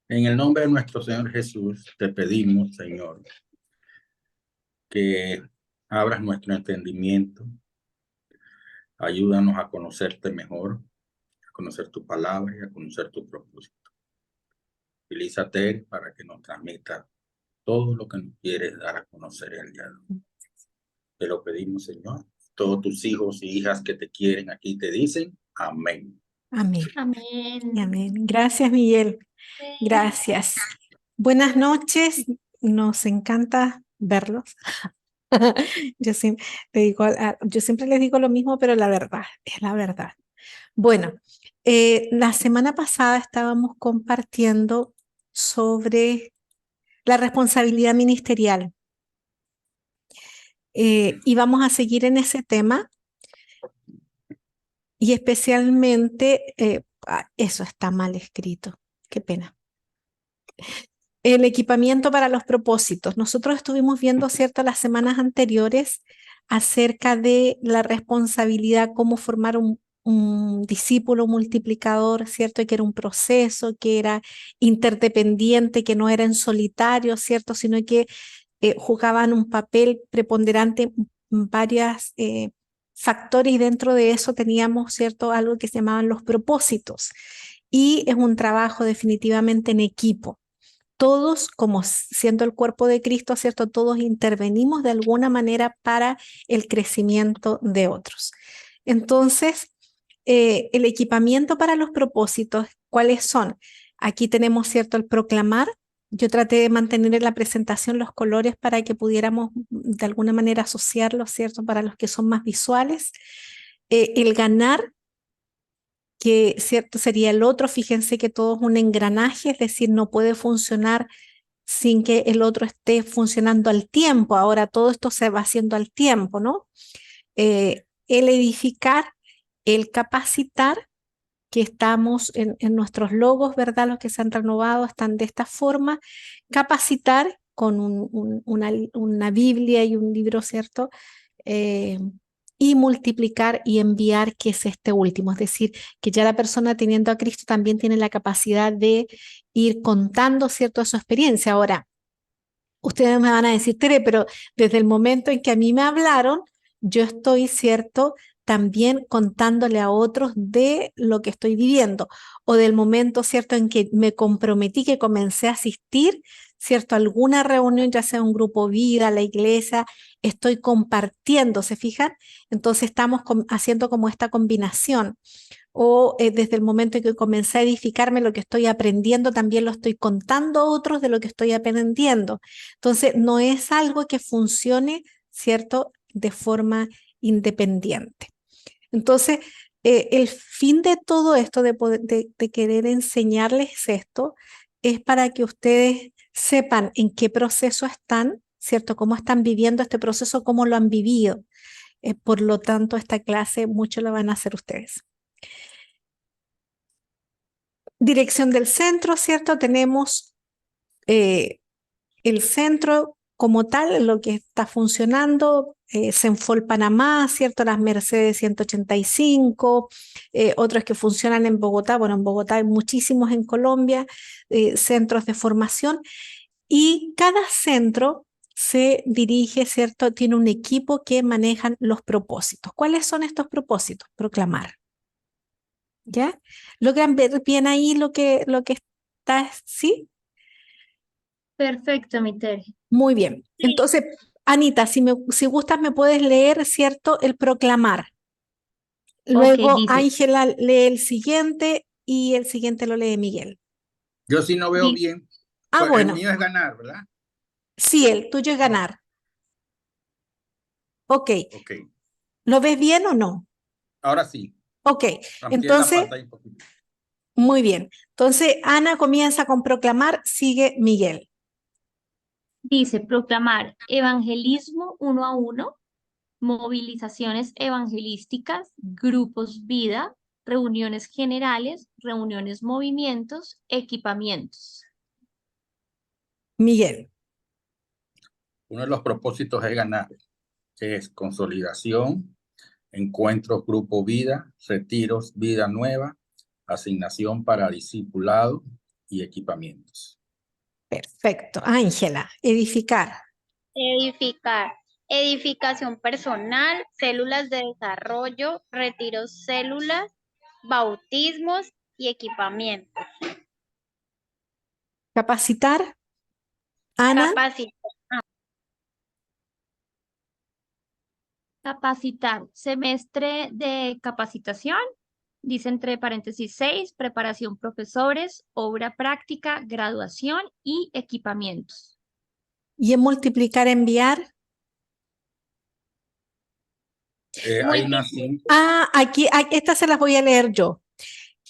En el nombre de nuestro Señor Jesús, te pedimos, Señor, que abras nuestro entendimiento, ayúdanos a conocerte mejor, a conocer tu palabra y a conocer tu propósito. Utilízate para que nos transmita todo lo que nos quieres dar a conocer el día de hoy. Te lo pedimos, Señor. Todos tus hijos y hijas que te quieren aquí te dicen amén. Amén. Amén. Amén. Gracias, Miguel. Gracias. Buenas noches. Nos encanta verlos. Yo siempre les digo lo mismo, pero la verdad, es la verdad. Bueno, la semana pasada estábamos compartiendo sobre la responsabilidad ministerial y vamos a seguir en ese tema y especialmente, eso está mal escrito, qué pena. El equipamiento para los propósitos. Nosotros estuvimos viendo, ¿cierto?, las semanas anteriores acerca de la responsabilidad, cómo formar un discípulo multiplicador, ¿cierto? Y que era un proceso, que era interdependiente, que no era en solitario, ¿cierto? Sino que jugaban un papel preponderante en varios factores y dentro de eso teníamos, ¿cierto?, algo que se llamaban los propósitos. Y es un trabajo definitivamente en equipo. Todos, como siendo el cuerpo de Cristo, ¿cierto? Todos intervenimos de alguna manera para el crecimiento de otros. Entonces, el equipamiento para los propósitos, ¿cuáles son? Aquí tenemos, ¿cierto?, el proclamar. Yo traté de mantener en la presentación los colores para que pudiéramos de alguna manera asociarlos, ¿cierto?, para los que son más visuales. El ganar, que cierto sería el otro, fíjense que todo es un engranaje, es decir, no puede funcionar sin que el otro esté funcionando al tiempo. Ahora todo esto se va haciendo al tiempo, ¿no? El edificar, el capacitar, que estamos en nuestros logos, ¿verdad? Los que se han renovado están de esta forma. Capacitar con una Biblia y un libro, ¿cierto? Y multiplicar y enviar, que es este último. Es decir, que ya la persona teniendo a Cristo también tiene la capacidad de ir contando, ¿cierto?, su experiencia. Ahora, ustedes me van a decir, Tere, pero desde el momento en que a mí me hablaron, yo estoy, ¿cierto?, también contándole a otros de lo que estoy viviendo, o del momento, ¿cierto?, en que me comprometí, que comencé a asistir, ¿cierto?, a alguna reunión, ya sea un grupo vida, la iglesia, estoy compartiendo, ¿se fijan? Entonces estamos haciendo como esta combinación. O desde el momento en que comencé a edificarme, lo que estoy aprendiendo también lo estoy contando a otros de lo que estoy aprendiendo. Entonces, no es algo que funcione, ¿cierto?, de forma independiente. Entonces, el fin de todo esto, de querer enseñarles esto, es para que ustedes sepan en qué proceso están, ¿cierto?, cómo están viviendo este proceso, cómo lo han vivido. Por lo tanto, esta clase mucho la van a hacer ustedes. Dirección del centro, ¿cierto? Tenemos el centro como tal, lo que está funcionando, Senfol Panamá, ¿cierto? Las Mercedes 185, otros que funcionan en Bogotá. Bueno, en Bogotá hay muchísimos, en Colombia, centros de formación, y cada centro se dirige, ¿cierto? Tiene un equipo que manejan los propósitos. ¿Cuáles son estos propósitos? Proclamar. ¿Ya? ¿Logran ver bien ahí lo que está? ¿Sí? Perfecto, mi Tere. Muy bien. Sí. Entonces, Anita, si gustas, me puedes leer, ¿cierto?, el proclamar. Ok, Luego, dice, Ángela lee el siguiente y el siguiente lo lee Miguel. Yo sí no veo dice, bien. Ah, Pues el bueno, mío es ganar, ¿verdad? sí, el tuyo es Oh, ganar. Ok, ok. ¿lo ves bien o no? Ahora sí. Ok, Amplié la entonces, pantalla un poquito. muy bien. Entonces, Ana comienza con proclamar, sigue Miguel. dice, proclamar evangelismo 1 a 1, movilizaciones evangelísticas, grupos vida, reuniones generales, reuniones movimientos, equipamientos. Miguel. Uno de los propósitos es ganar, que es consolidación, encuentros grupo vida, retiros vida nueva, asignación para discipulado, y equipamientos. Perfecto. Ángela, edificar. Edificar. Edificación personal, células de desarrollo, retiros células, bautismos y equipamiento. Capacitar. Ana. Capacitar. Semestre de capacitación. Dice entre paréntesis 6, preparación profesores, obra práctica, graduación y equipamientos. Y en multiplicar, enviar. Hay una cinco. Aquí, estas se las voy a leer yo.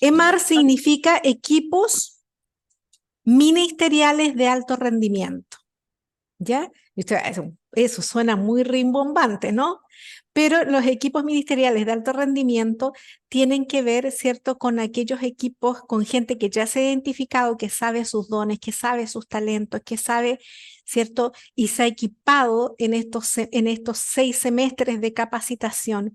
EMAR significa equipos ministeriales de alto rendimiento. ¿Ya? Eso suena muy rimbombante, ¿no? Pero los equipos ministeriales de alto rendimiento tienen que ver, ¿cierto?, con aquellos equipos, con gente que ya se ha identificado, que sabe sus dones, que sabe sus talentos, que sabe, ¿cierto?, y se ha equipado en estos 6 semestres de capacitación,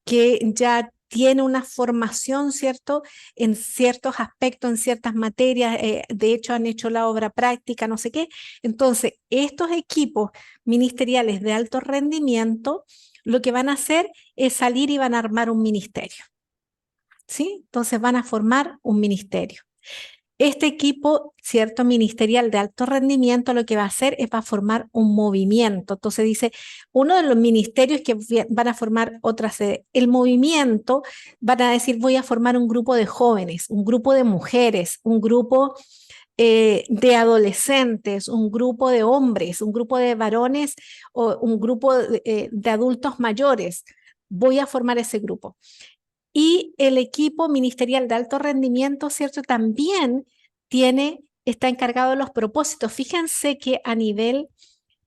que ya tiene una formación, ¿cierto?, en ciertos aspectos, en ciertas materias, de hecho han hecho la obra práctica, no sé qué. Entonces, estos equipos ministeriales de alto rendimiento, lo que van a hacer es salir y van a armar un ministerio, ¿sí? Entonces van a formar un ministerio. Este equipo, ¿cierto?, ministerial de alto rendimiento, lo que va a hacer es va a formar un movimiento. Entonces dice, uno de los ministerios que van a formar otra sede, el movimiento, van a decir, voy a formar un grupo de jóvenes, un grupo de mujeres, un grupo de adolescentes, un grupo de hombres, un grupo de varones o un grupo de adultos mayores. Voy a formar ese grupo. Y el equipo ministerial de alto rendimiento, ¿cierto?, también está encargado de los propósitos. Fíjense que a nivel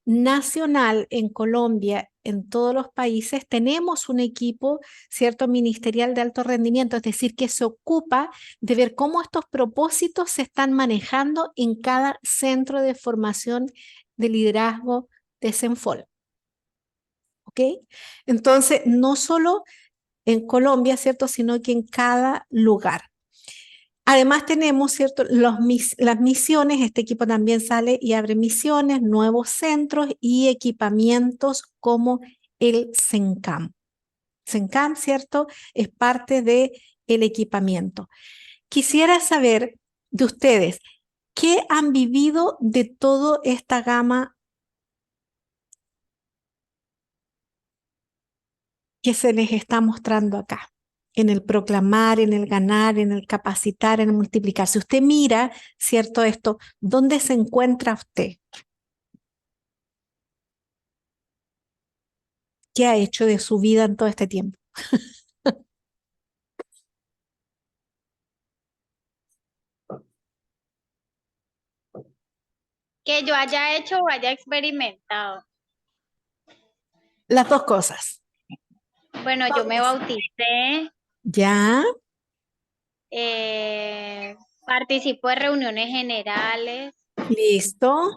nacional en Colombia, en todos los países, tenemos un equipo, ¿cierto?, ministerial de alto rendimiento, es decir, que se ocupa de ver cómo estos propósitos se están manejando en cada centro de formación de liderazgo de CENFOL. ¿Ok? Entonces, no solo en Colombia, ¿cierto?, sino que en cada lugar. Además tenemos, ¿cierto?, las misiones. Este equipo también sale y abre misiones, nuevos centros y equipamientos como el CENCAM. CENCAM, ¿cierto?, es parte del equipamiento. Quisiera saber de ustedes, ¿qué han vivido de toda esta gama que se les está mostrando acá? En el proclamar, en el ganar, en el capacitar, en el multiplicar. Si usted mira, ¿cierto?, esto, ¿dónde se encuentra usted? ¿Qué ha hecho de su vida en todo este tiempo? Que yo haya hecho o haya experimentado. Las dos cosas. Bueno, yo me bauticé. ¿Ya? Participo de reuniones generales. ¿Listo?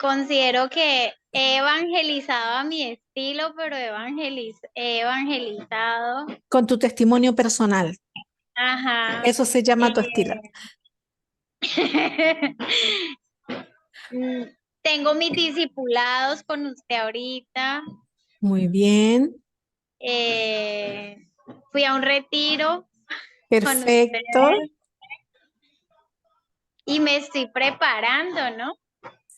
Considero que he evangelizado a mi estilo, pero he evangelizado. Con tu testimonio personal. Ajá. Eso se llama tu estilo. Tengo mis discipulados con usted ahorita. Muy bien. Fui a un retiro. Perfecto. Y me estoy preparando, ¿no?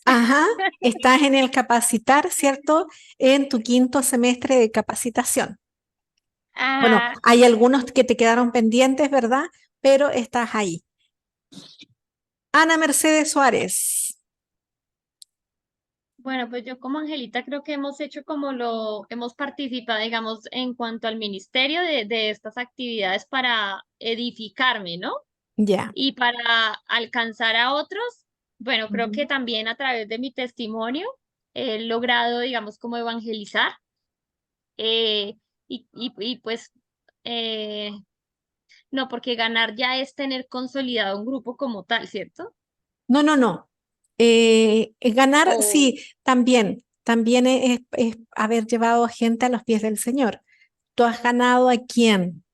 Ajá. Estás en el capacitar, ¿cierto? En tu 5º semestre de capacitación. Ajá. Bueno, hay algunos que te quedaron pendientes, ¿verdad? Pero estás ahí. Ana Mercedes Suárez. Bueno, pues yo como Angelita creo que hemos hecho hemos participado, digamos, en cuanto al ministerio de estas actividades para edificarme, ¿no? Ya. Y para alcanzar a otros, bueno, creo que también a través de mi testimonio he logrado, digamos, como evangelizar. Y pues, no, porque ganar ya es tener consolidado un grupo como tal, ¿cierto? No, no, no. Ganar, O- sí, también es haber llevado a gente a los pies del Señor. ¿Tú has ganado a quién?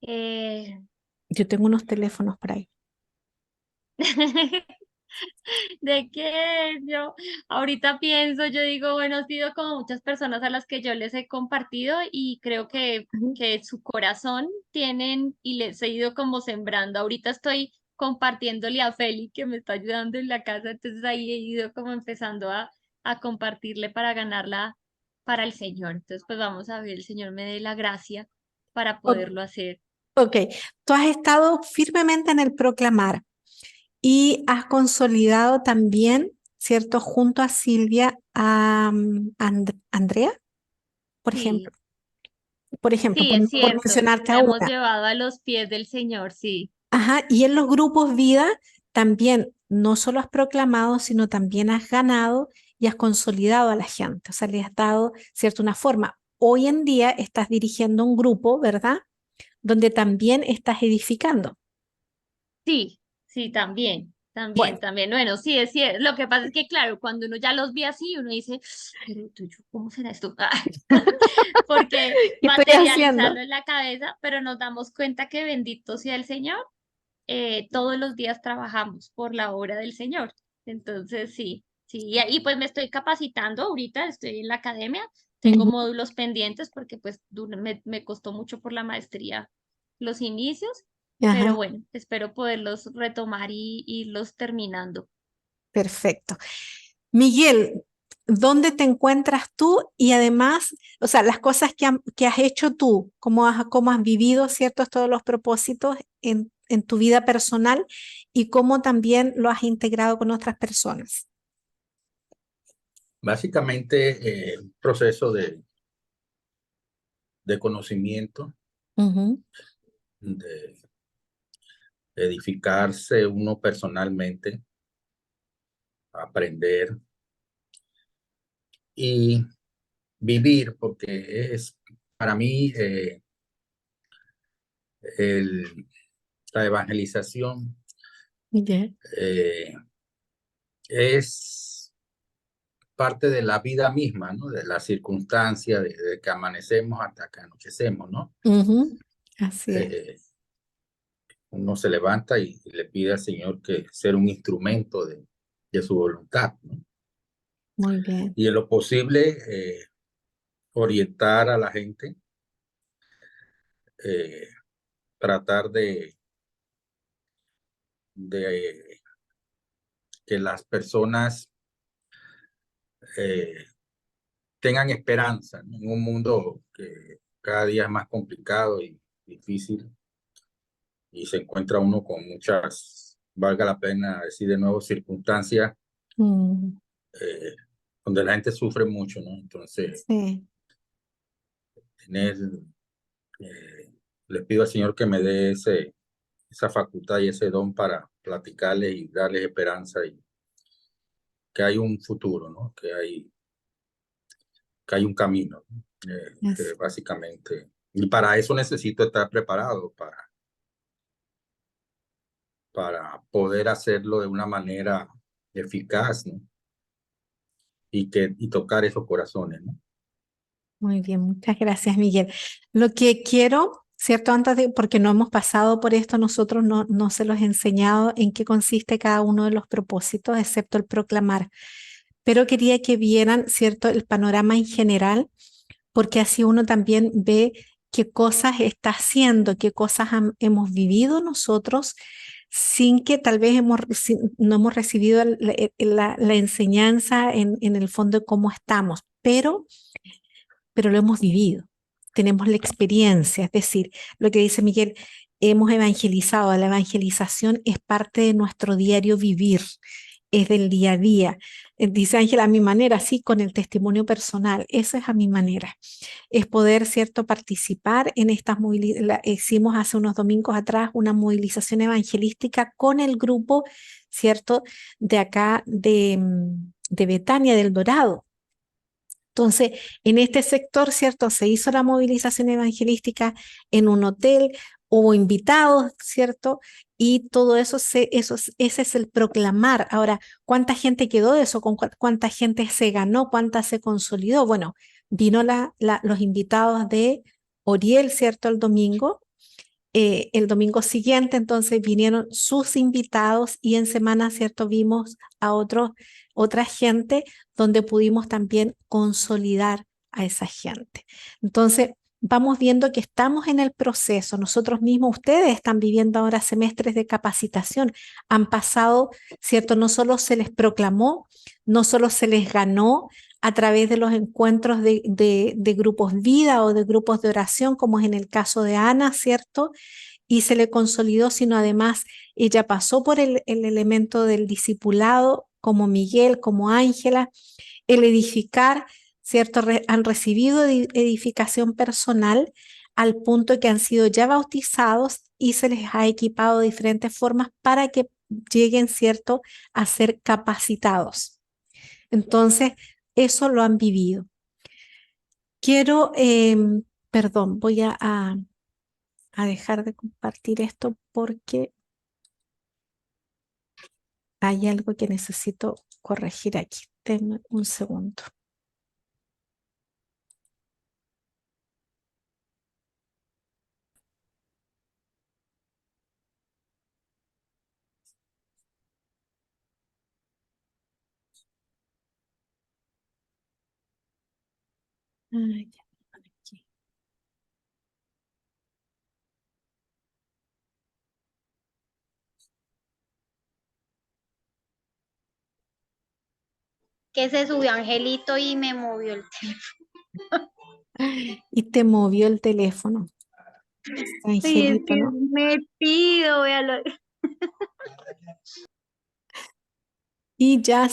Eh, Yo tengo unos teléfonos por ahí. ¿De qué? Yo ahorita pienso, yo digo, bueno, ha sido como muchas personas a las que yo les he compartido y creo Ujú. que su corazón tienen y les he ido como sembrando. Ahorita estoy compartiéndole a Feli que me está ayudando en la casa, entonces ahí he ido como empezando a compartirle para ganarla para el Señor. Entonces, pues vamos a ver, el Señor me dé la gracia para O- poderlo hacer. Ok, tú has estado firmemente en el proclamar y has consolidado también, ¿cierto? Junto a Silvia, a Andrea, por ejemplo. Sí, Por ejemplo, sí, es por cierto. mencionarte La a hemos una. llevado a los pies del Señor, sí. Ajá, y en los grupos vida también no solo has proclamado, sino también has ganado y has consolidado a la gente, o sea, le has dado, ¿cierto? Una forma. Hoy en día estás dirigiendo un grupo, ¿verdad? Donde también estás edificando. Sí, sí, también, Bueno, también, también. Bueno, sí, es cierto. Lo que pasa es que, claro, cuando uno ya los ve así, uno dice, pero tú, ¿cómo será esto? Porque ¿qué estoy haciendo? materializarlo en la cabeza, pero nos damos cuenta que bendito sea el Señor, todos los días trabajamos por la obra del Señor. Entonces, sí, sí, y pues me estoy capacitando ahorita, estoy en la academia, tengo Ujú. módulos pendientes porque pues me costó mucho por la maestría los inicios, pero Ajá, bueno, espero poderlos retomar y irlos terminando. perfecto. Miguel, ¿dónde te encuentras tú? Y además, o sea, las cosas que has hecho tú, cómo has vivido, ¿cierto? Todos los propósitos en tu vida personal y cómo también lo has integrado con otras personas. Básicamente, un proceso de conocimiento, Ujú. de edificarse uno personalmente, aprender y vivir, porque es para mí el- la evangelización Ya. eh, es parte de la vida misma, ¿no? De la circunstancia, de que amanecemos hasta que anochecemos, ¿no? Ujú. Así es. Eh, Uno se levanta y le pide al Señor que ser un instrumento de su voluntad, ¿no? Muy bien. Y en lo posible, orientar a la gente, eh, tratar de que las personas eh, tengan esperanza, ¿no? En un mundo que cada día es más complicado y difícil y se encuentra uno con muchas, valga la pena decir de nuevo, circunstancias Mm, eh, donde la gente sufre mucho, ¿no? Entonces, sí, tener, les pido al Señor que me dé esa facultad y ese don para platicarles y darles esperanza y que hay un futuro, ¿no? Que hay un camino, ¿no? Que es básicamente, y para eso necesito estar preparado para poder hacerlo de una manera eficaz, ¿no? Y tocar esos corazones, ¿no? muy bien. Muchas gracias, Miguel. Lo que quiero, ¿cierto? Antes de, porque no hemos pasado por esto, nosotros no se los he enseñado en qué consiste cada uno de los propósitos, excepto el proclamar. Pero quería que vieran, ¿cierto? El panorama en general, porque así uno también ve qué cosas está haciendo, qué cosas hemos vivido nosotros sin que tal vez no hemos recibido la enseñanza en el fondo de cómo estamos, pero lo hemos vivido, tenemos la experiencia, es decir, lo que dice Miguel, hemos evangelizado, la evangelización es parte de nuestro diario vivir, es del día a día. Dice Ángela, a mi manera, sí, con el testimonio personal, eso es a mi manera, es poder, ¿cierto?, participar en estas movilizaciones. Hicimos hace unos domingos atrás una movilización evangelística con el grupo, ¿cierto?, de acá de Betania, del Dorado. Entonces, en este sector, ¿cierto? Se hizo la movilización evangelística en un hotel, hubo invitados, ¿cierto? Y todo eso, ese es el proclamar. Ahora, ¿cuánta gente quedó de eso? ¿Cuánta gente se ganó? ¿Cuánta se consolidó? Bueno, vino los invitados de Oriel, ¿cierto? El domingo. el domingo siguiente, entonces vinieron sus invitados y en semana, ¿cierto? Vimos a otra gente donde pudimos también consolidar a esa gente. Entonces, vamos viendo que estamos en el proceso. Nosotros mismos, ustedes están viviendo ahora semestres de capacitación. Han pasado, ¿cierto? No solo se les proclamó, no solo se les ganó a través de los encuentros de grupos vida o de grupos de oración, como es en el caso de Ana, ¿cierto? Y se le consolidó, sino además ella pasó por el elemento del discipulado, como Miguel, como Ángela, el edificar, ¿cierto? Han recibido edificación personal al punto que han sido ya bautizados y se les ha equipado de diferentes formas para que lleguen, ¿cierto?, a ser capacitados. Entonces, eso lo han vivido. Quiero, perdón, voy a dejar de compartir esto porque hay algo que necesito corregir aquí. Denme un segundo. Ya, aquí. Que se subió Angelito y me movió el teléfono. Y te movió el teléfono. Sí, es Angelito, que ¿no? metido, véalo. Y ya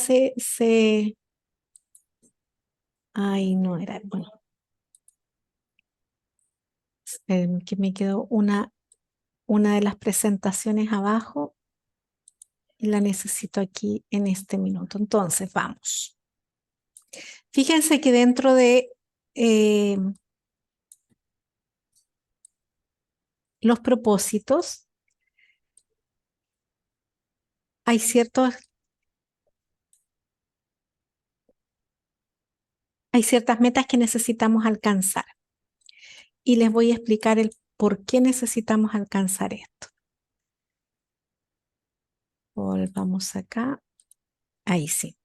ay, no era, bueno, espérenme que me quedó una de las presentaciones abajo y la necesito aquí en este minuto. Entonces, vamos. Fíjense que dentro de los propósitos hay ciertas metas que necesitamos alcanzar. Y les voy a explicar el por qué necesitamos alcanzar esto. Volvamos acá. Ahí sí.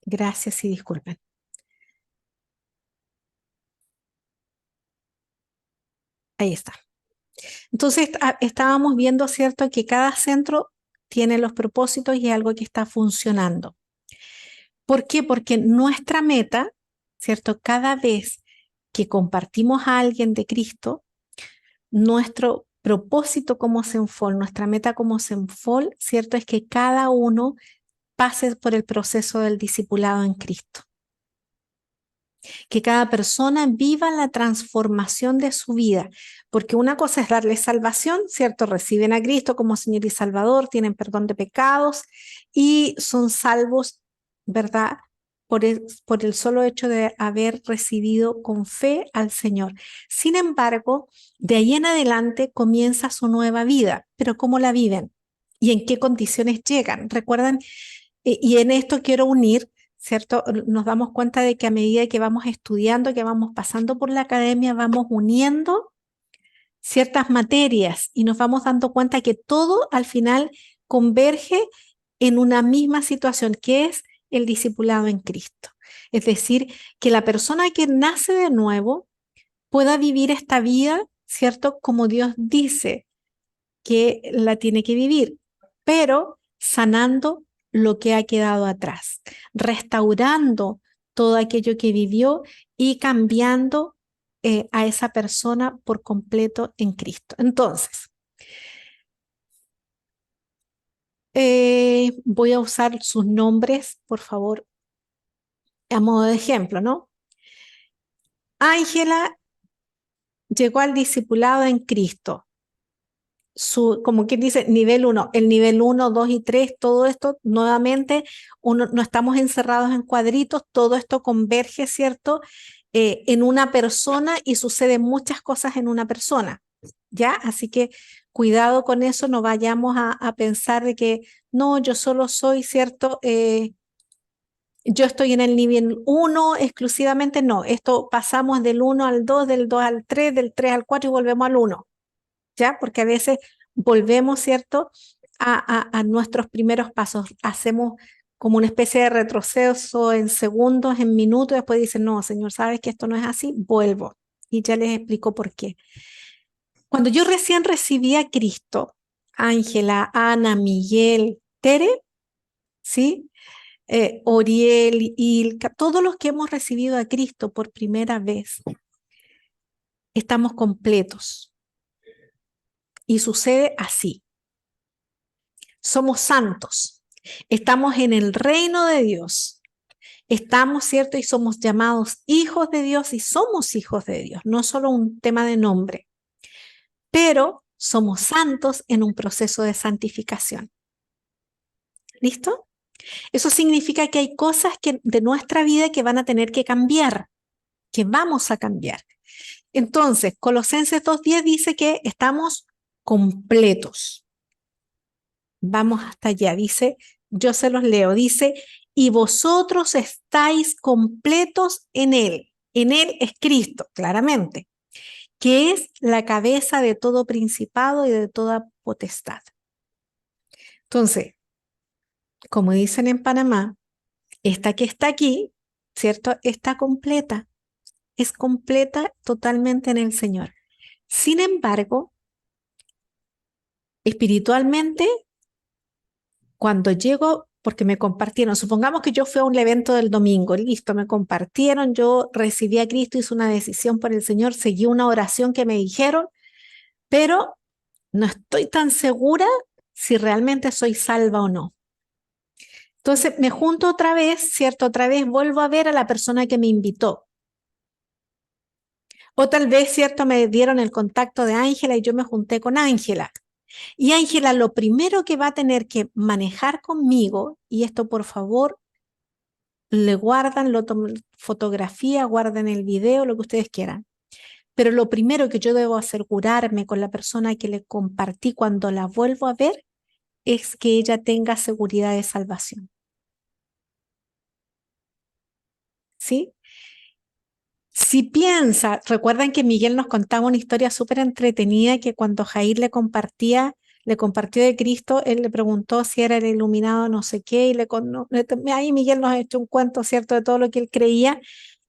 Gracias y disculpen. Ahí está. Entonces, estábamos viendo, ¿cierto?, que cada centro tiene los propósitos y algo que está funcionando. ¿Por qué? Porque nuestra meta, ¿cierto?, cada vez que compartimos a alguien de Cristo, nuestro propósito como Senfol, nuestra meta como Senfol, ¿cierto?, es que cada uno pase por el proceso del discipulado en Cristo. Que cada persona viva la transformación de su vida, porque una cosa es darle salvación, ¿cierto? Reciben a Cristo como Señor y Salvador, tienen perdón de pecados y son salvos, ¿verdad? Por el solo hecho de haber recibido con fe al Señor. Sin embargo, de ahí en adelante comienza su nueva vida, pero ¿cómo la viven? ¿Y en qué condiciones llegan? ¿Recuerdan? Y en esto quiero unir, ¿cierto? Nos damos cuenta de que a medida que vamos estudiando, que vamos pasando por la academia, vamos uniendo ciertas materias y nos vamos dando cuenta que todo al final converge en una misma situación, que es el discipulado en Cristo. Es decir, que la persona que nace de nuevo pueda vivir esta vida, ¿cierto?, como Dios dice que la tiene que vivir, pero sanando lo que ha quedado atrás, restaurando todo aquello que vivió y cambiando a esa persona por completo en Cristo. Entonces, voy a usar sus nombres, por favor, a modo de ejemplo, ¿no? Ángela llegó al discipulado en Cristo. Como quien dice, nivel 1, el nivel 1, 2 y 3, todo esto nuevamente, no estamos encerrados en cuadritos, todo esto converge, ¿cierto?, en una persona y suceden muchas cosas en una persona, ¿ya? Así que cuidado con eso, no vayamos a pensar de que no, yo solo soy, ¿cierto?, yo estoy en el nivel 1 exclusivamente, no, esto pasamos del 1 al 2, del 2 al 3, del 3 al 4 y volvemos al 1, ¿ya? Porque a veces volvemos, ¿cierto?, a nuestros primeros pasos, hacemos como una especie de retroceso en segundos, en minutos, y después dicen, no, Señor, ¿sabes que esto no es así? Vuelvo. Y ya les explico por qué. Cuando yo recién recibí a Cristo, Ángela, Ana, Miguel, Tere, ¿sí? Oriel, Ilka, todos los que hemos recibido a Cristo por primera vez, estamos completos. Y sucede así. Somos santos. Estamos en el reino de Dios. Estamos, ¿cierto? Y somos llamados hijos de Dios y somos hijos de Dios. No solo un tema de nombre, pero somos santos en un proceso de santificación. ¿Listo? Eso significa que hay cosas de nuestra vida que van a tener que cambiar, que vamos a cambiar. Entonces, Colosenses 2:10 dice que estamos completos. Vamos hasta allá, dice, yo se los leo, dice, y vosotros estáis completos en Él. En Él es Cristo, claramente, que es la cabeza de todo principado y de toda potestad. Entonces, como dicen en Panamá, esta que está aquí, ¿cierto? Está completa, es completa totalmente en el Señor. Sin embargo, espiritualmente, cuando llego, porque me compartieron, supongamos que yo fui a un evento del domingo, listo, me compartieron, yo recibí a Cristo, hice una decisión por el Señor, seguí una oración que me dijeron, pero no estoy tan segura si realmente soy salva o no. Entonces me junto otra vez, ¿cierto? Otra vez vuelvo a ver a la persona que me invitó. O tal vez, ¿cierto? Me dieron el contacto de Ángela y yo me junté con Ángela. Y Ángela lo primero que va a tener que manejar conmigo, y esto por favor, le guardan, lo toman fotografía, guarden el video, lo que ustedes quieran. Pero lo primero que yo debo asegurarme con la persona que le compartí cuando la vuelvo a ver es que ella tenga seguridad de salvación. ¿Sí? Si piensa, recuerdan que Miguel nos contaba una historia súper entretenida que cuando Jair le compartió de Cristo, él le preguntó si era el iluminado no sé qué, y ahí Miguel nos ha hecho un cuento, ¿cierto?, de todo lo que él creía,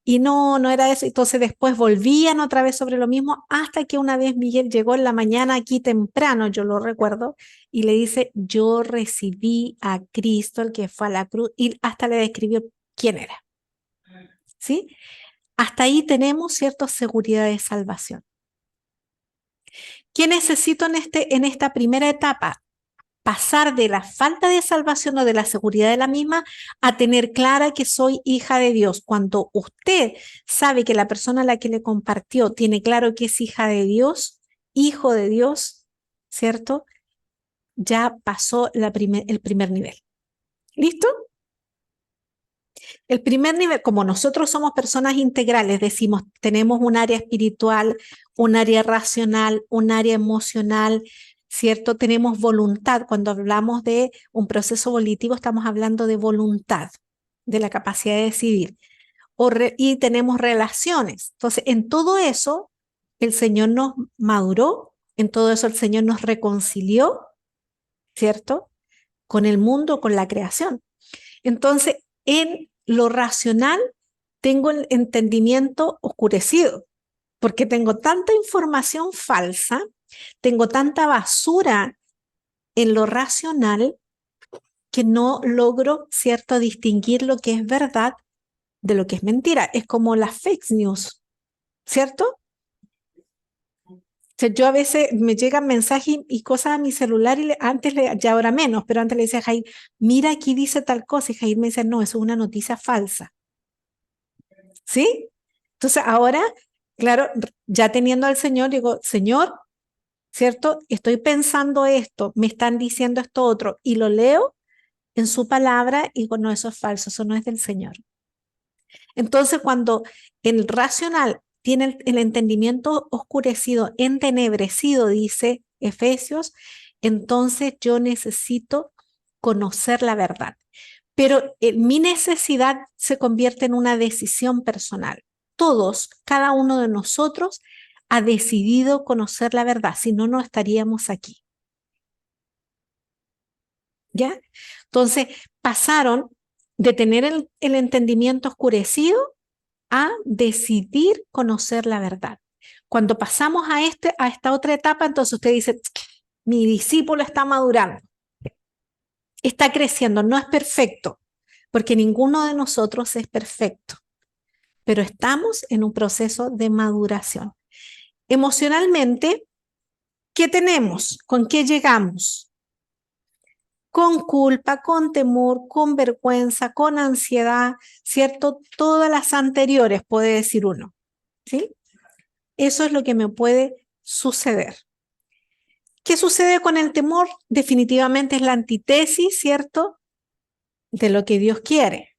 y no era eso. Entonces después volvían otra vez sobre lo mismo, hasta que una vez Miguel llegó en la mañana aquí temprano, yo lo recuerdo, y le dice, yo recibí a Cristo, el que fue a la cruz, y hasta le describió quién era. ¿Sí? Hasta ahí tenemos cierta seguridad de salvación. ¿Qué necesito en esta primera etapa? Pasar de la falta de salvación o de la seguridad de la misma a tener clara que soy hija de Dios. Cuando usted sabe que la persona a la que le compartió tiene claro que es hija de Dios, hijo de Dios, ¿cierto? Ya pasó el primer nivel. ¿Listo? El primer nivel, como nosotros somos personas integrales, decimos, tenemos un área espiritual, un área racional, un área emocional, ¿cierto? Tenemos voluntad. Cuando hablamos de un proceso volitivo, estamos hablando de voluntad, de la capacidad de decidir. Y tenemos relaciones. Entonces, en todo eso, el Señor nos maduró, en todo eso el Señor nos reconcilió, ¿cierto? Con el mundo, con la creación. Entonces, en lo racional tengo el entendimiento oscurecido, porque tengo tanta información falsa, tengo tanta basura en lo racional que no logro, ¿cierto?, distinguir lo que es verdad de lo que es mentira. Es como las fake news, ¿cierto? O sea, yo a veces me llegan mensajes y cosas a mi celular y ya ahora menos, pero antes le decía a Jair, mira, aquí dice tal cosa, y Jair me dice, no, eso es una noticia falsa. ¿Sí? Entonces ahora, claro, ya teniendo al Señor, digo, Señor, ¿cierto? Estoy pensando esto, me están diciendo esto otro, y lo leo en su palabra y digo, no, eso es falso, eso no es del Señor. Entonces cuando el racional tiene el entendimiento oscurecido, entenebrecido, dice Efesios, entonces yo necesito conocer la verdad. pero mi necesidad se convierte en una decisión personal. Todos, cada uno de nosotros ha decidido conocer la verdad, si no, no estaríamos aquí. ¿Ya? Entonces, pasaron de tener el entendimiento oscurecido a decidir conocer la verdad. Cuando pasamos a esta otra etapa, entonces usted dice, mi discípulo está madurando, está creciendo, no es perfecto, porque ninguno de nosotros es perfecto, pero estamos en un proceso de maduración. Emocionalmente, ¿qué tenemos? ¿Con qué llegamos? Con culpa, con temor, con vergüenza, con ansiedad, ¿cierto? Todas las anteriores, puede decir uno, ¿sí? Eso es lo que me puede suceder. ¿Qué sucede con el temor? Definitivamente es la antítesis, ¿cierto?, de lo que Dios quiere.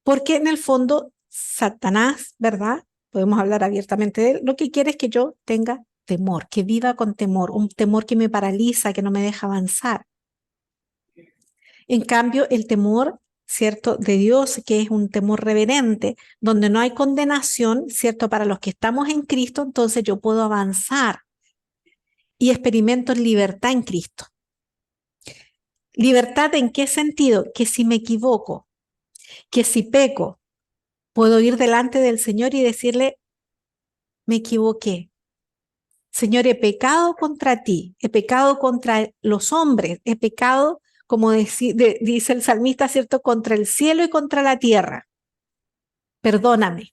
Porque en el fondo, Satanás, ¿verdad? Podemos hablar abiertamente de él. Lo que quiere es que yo tenga temor, que viva con temor, un temor que me paraliza, que no me deja avanzar. En cambio, el temor, ¿cierto?, de Dios, que es un temor reverente, donde no hay condenación, ¿cierto?, para los que estamos en Cristo, entonces yo puedo avanzar y experimento libertad en Cristo. ¿Libertad en qué sentido? Que si me equivoco, que si peco, puedo ir delante del Señor y decirle, me equivoqué. Señor, he pecado contra ti, he pecado contra los hombres, he pecado, como dice el salmista, ¿cierto?, contra el cielo y contra la tierra. Perdóname.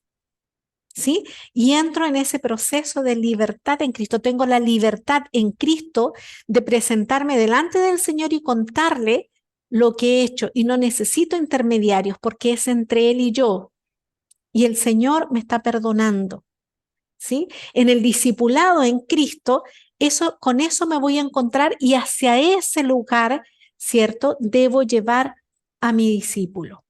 ¿Sí? Y entro en ese proceso de libertad en Cristo. Tengo la libertad en Cristo de presentarme delante del Señor y contarle lo que he hecho. Y no necesito intermediarios porque es entre Él y yo. Y el Señor me está perdonando. ¿Sí? En el discipulado en Cristo, con eso me voy a encontrar y hacia ese lugar, ¿cierto?, debo llevar a mi discípulo.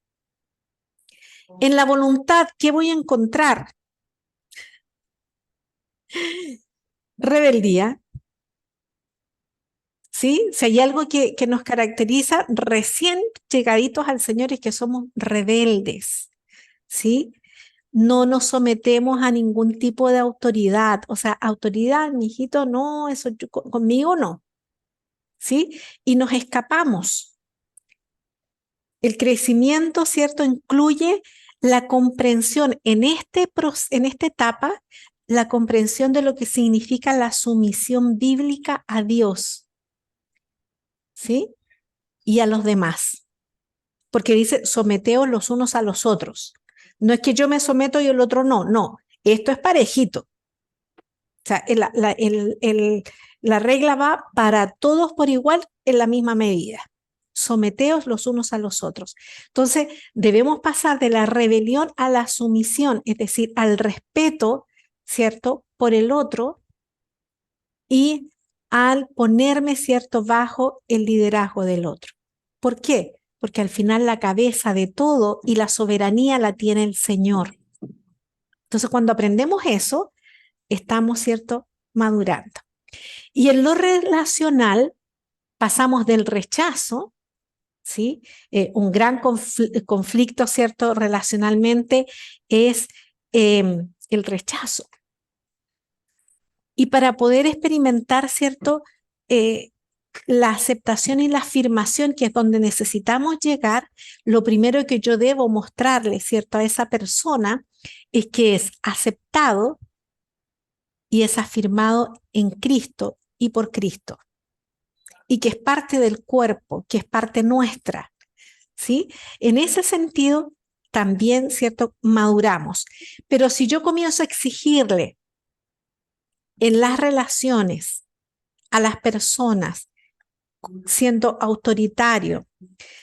En la voluntad, ¿qué voy a encontrar? Rebeldía. ¿Sí? Si hay algo que nos caracteriza recién llegaditos al Señor es que somos rebeldes. ¿Sí? No nos sometemos a ningún tipo de autoridad. O sea, autoridad, mijito, no, eso conmigo no. ¿Sí? Y nos escapamos. El crecimiento, ¿cierto?, incluye la comprensión en esta etapa, la comprensión de lo que significa la sumisión bíblica a Dios, ¿sí?, y a los demás. Porque dice, someteos los unos a los otros. No es que yo me someto y el otro no, no. Esto es parejito. O sea, la regla va para todos por igual en la misma medida. Someteos los unos a los otros. Entonces, debemos pasar de la rebelión a la sumisión, es decir, al respeto, ¿cierto?, por el otro y al ponerme, ¿cierto?, bajo el liderazgo del otro. ¿Por qué? Porque al final la cabeza de todo y la soberanía la tiene el Señor. Entonces, cuando aprendemos eso, estamos, ¿cierto?, madurando. Y en lo relacional, pasamos del rechazo, ¿sí? Un gran conflicto, ¿cierto?, relacionalmente es el rechazo. Y para poder experimentar, ¿cierto?, la aceptación y la afirmación, que es donde necesitamos llegar, lo primero que yo debo mostrarle, ¿cierto?, a esa persona es que es aceptado y es afirmado en Cristo y por Cristo. Y que es parte del cuerpo, que es parte nuestra, ¿sí? En ese sentido, también, ¿cierto?, maduramos. Pero si yo comienzo a exigirle en las relaciones a las personas, siendo autoritario,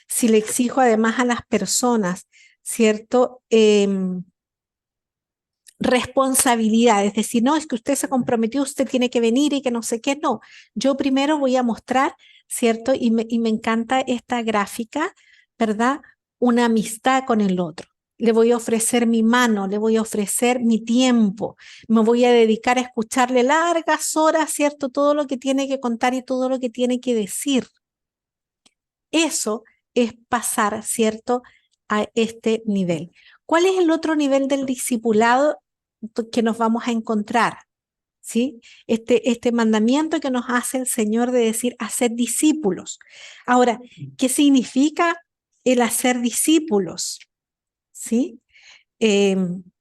si le exijo además a las personas, ¿cierto?, responsabilidad, es decir, no, es que usted se comprometió, usted tiene que venir y que no sé qué, no. Yo primero voy a mostrar, ¿cierto? Y me encanta esta gráfica, ¿verdad? Una amistad con el otro. Le voy a ofrecer mi mano, le voy a ofrecer mi tiempo, me voy a dedicar a escucharle largas horas, ¿cierto? Todo lo que tiene que contar y todo lo que tiene que decir. Eso es pasar, ¿cierto?, a este nivel. ¿Cuál es el otro nivel del discipulado que nos vamos a encontrar? ¿Sí? Este mandamiento que nos hace el Señor de decir hacer discípulos. Ahora, ¿qué significa el hacer discípulos? ¿Sí?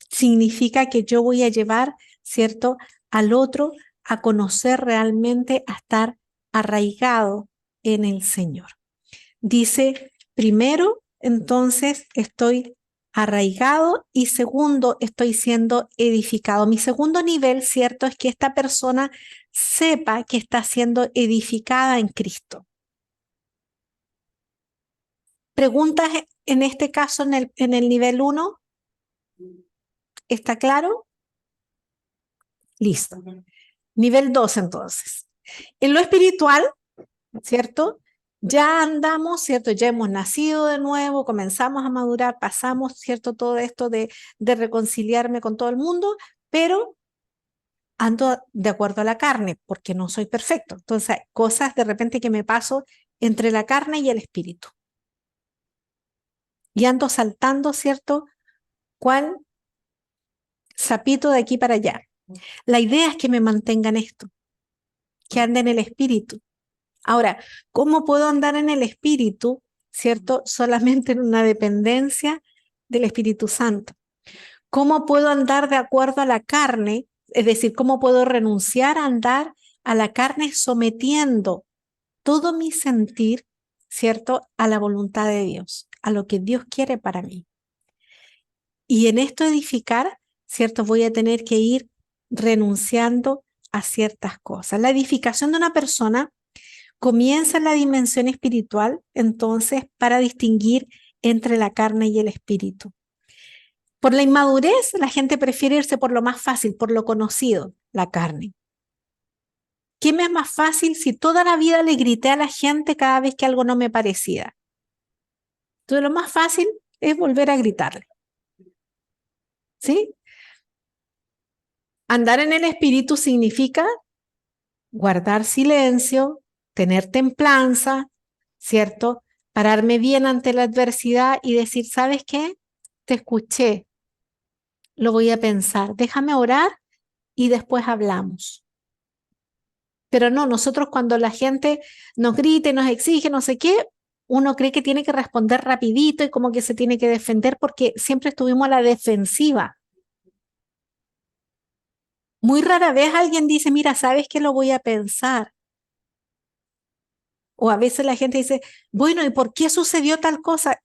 Significa que yo voy a llevar, ¿cierto?, al otro a conocer realmente, a estar arraigado en el Señor. Dice, primero, entonces estoy arraigado y segundo, estoy siendo edificado. Mi segundo nivel, ¿cierto?, es que esta persona sepa que está siendo edificada en Cristo. ¿Preguntas en este caso en el nivel 1? ¿Está claro? Listo. Nivel 2 entonces. En lo espiritual, ¿cierto? Ya andamos, ¿cierto? Ya hemos nacido de nuevo, comenzamos a madurar, pasamos, ¿cierto? Todo esto de reconciliarme con todo el mundo, pero ando de acuerdo a la carne, porque no soy perfecto. Entonces, hay cosas de repente que me paso entre la carne y el espíritu. Y ando saltando, ¿cierto? ¿Cuál sapito de aquí para allá? La idea es que me mantenga en esto, que ande en el espíritu. Ahora, ¿cómo puedo andar en el espíritu, cierto? Solamente en una dependencia del Espíritu Santo. ¿Cómo puedo andar de acuerdo a la carne? Es decir, ¿cómo puedo renunciar a andar a la carne sometiendo todo mi sentir, cierto, a la voluntad de Dios, a lo que Dios quiere para mí? Y en esto edificar, cierto, voy a tener que ir renunciando a ciertas cosas. La edificación de una persona comienza en la dimensión espiritual, entonces, para distinguir entre la carne y el espíritu. Por la inmadurez, la gente prefiere irse por lo más fácil, por lo conocido, la carne. ¿Qué me es más fácil si toda la vida le grité a la gente cada vez que algo no me parecía? Entonces, lo más fácil es volver a gritarle. ¿Sí? Andar en el espíritu significa guardar silencio, tener templanza, ¿cierto? Pararme bien ante la adversidad y decir, ¿sabes qué? Te escuché, lo voy a pensar, déjame orar y después hablamos. Pero no, nosotros cuando la gente nos grite, nos exige, no sé qué, uno cree que tiene que responder rapidito y como que se tiene que defender porque siempre estuvimos a la defensiva. Muy rara vez alguien dice, mira, ¿sabes qué? Lo voy a pensar. O a veces la gente dice, bueno, ¿y por qué sucedió tal cosa?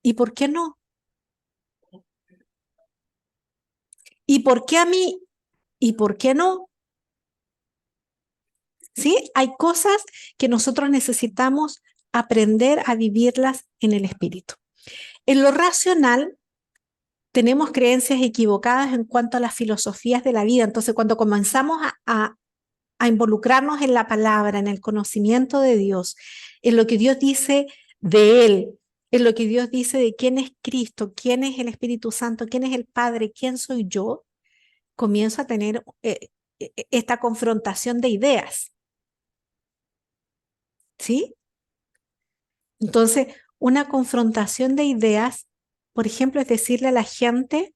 ¿Y por qué no? ¿Y por qué a mí? ¿Y por qué no? ¿Sí? Hay cosas que nosotros necesitamos aprender a vivirlas en el espíritu. En lo racional, tenemos creencias equivocadas en cuanto a las filosofías de la vida. Entonces, cuando comenzamos a involucrarnos en la palabra, en el conocimiento de Dios, en lo que Dios dice de Él, en lo que Dios dice de quién es Cristo, quién es el Espíritu Santo, quién es el Padre, quién soy yo, comienzo a tener esta confrontación de ideas. ¿Sí? Entonces, una confrontación de ideas, por ejemplo, es decirle a la gente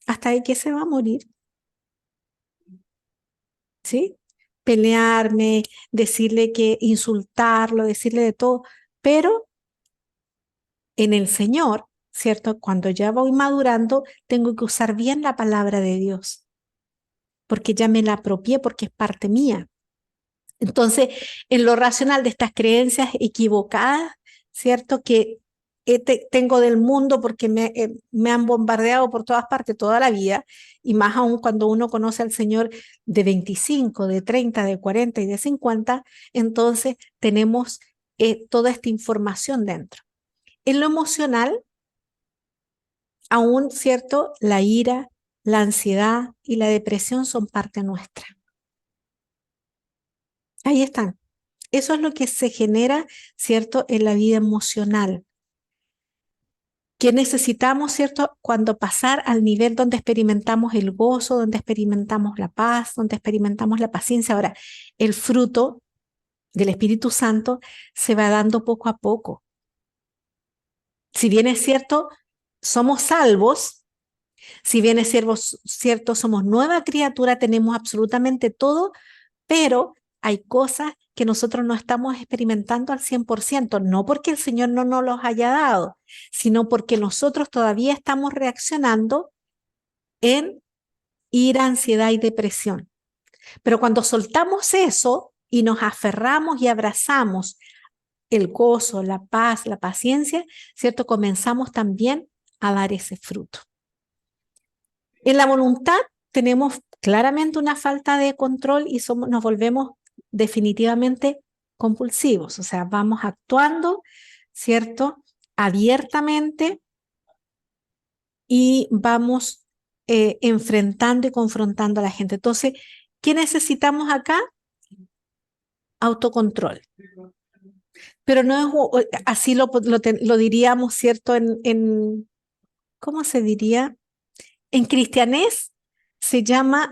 hasta de qué se va a morir. ¿Sí? Pelearme, decirle que insultarlo, decirle de todo, pero en el Señor, ¿cierto? Cuando ya voy madurando, tengo que usar bien la palabra de Dios, porque ya me la apropié, porque es parte mía. Entonces, en lo racional de estas creencias equivocadas, ¿cierto? Que tengo del mundo porque me han bombardeado por todas partes toda la vida, y más aún cuando uno conoce al Señor de 25, de 30, de 40 y de 50, entonces tenemos toda esta información dentro. En lo emocional, aún, ¿cierto? La ira, la ansiedad y la depresión son parte nuestra. Ahí están. Eso es lo que se genera, ¿cierto?, en la vida emocional. Que necesitamos, ¿cierto?, cuando pasar al nivel donde experimentamos el gozo, donde experimentamos la paz, donde experimentamos la paciencia. Ahora, el fruto, del Espíritu Santo se va dando poco a poco. Si bien es cierto, somos salvos, si bien es cierto, somos nueva criatura, tenemos absolutamente todo, pero hay cosas que nosotros no estamos experimentando al 100%, no porque el Señor no nos los haya dado, sino porque nosotros todavía estamos reaccionando en ira, ansiedad y depresión. Pero cuando soltamos eso y nos aferramos y abrazamos el gozo, la paz, la paciencia, ¿cierto? Comenzamos también a dar ese fruto. En la voluntad tenemos claramente una falta de control y nos volvemos definitivamente compulsivos, o sea, vamos actuando, ¿cierto? Abiertamente y vamos enfrentando y confrontando a la gente. Entonces, ¿qué necesitamos acá? Autocontrol. Pero no es así lo diríamos, ¿cierto? ¿Cómo se diría? En cristianés se llama,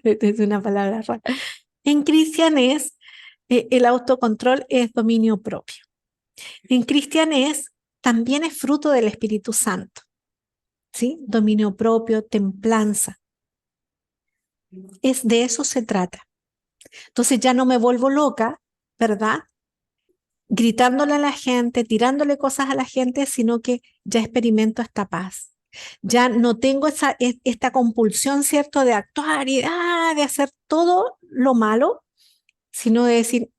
es una palabra rara, en cristianés el autocontrol es dominio propio. En cristianés también es fruto del Espíritu Santo, ¿sí? Dominio propio, templanza. De eso se trata. Entonces ya no me vuelvo loca, ¿verdad? Gritándole a la gente, tirándole cosas a la gente, sino que ya experimento esta paz. Ya no tengo esta compulsión, ¿cierto?, de actuar y de hacer todo lo malo, sino de decir,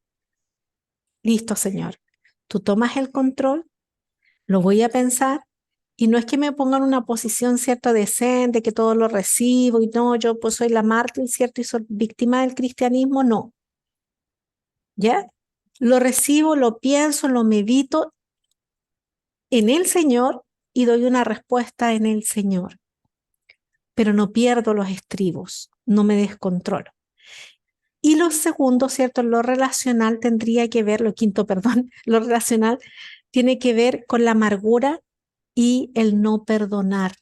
listo, Señor, tú tomas el control, lo voy a pensar, y no es que me ponga en una posición, ¿cierto?, decente, que todo lo recibo, y no, yo pues soy la mártir, ¿cierto?, y soy víctima del cristianismo, no. ¿Ya? Lo recibo, lo pienso, lo medito en el Señor y doy una respuesta en el Señor. Pero no pierdo los estribos, no me descontrolo. Y lo segundo, ¿cierto? Lo relacional tendría que ver, lo quinto, perdón, lo relacional tiene que ver con la amargura y el no perdonar.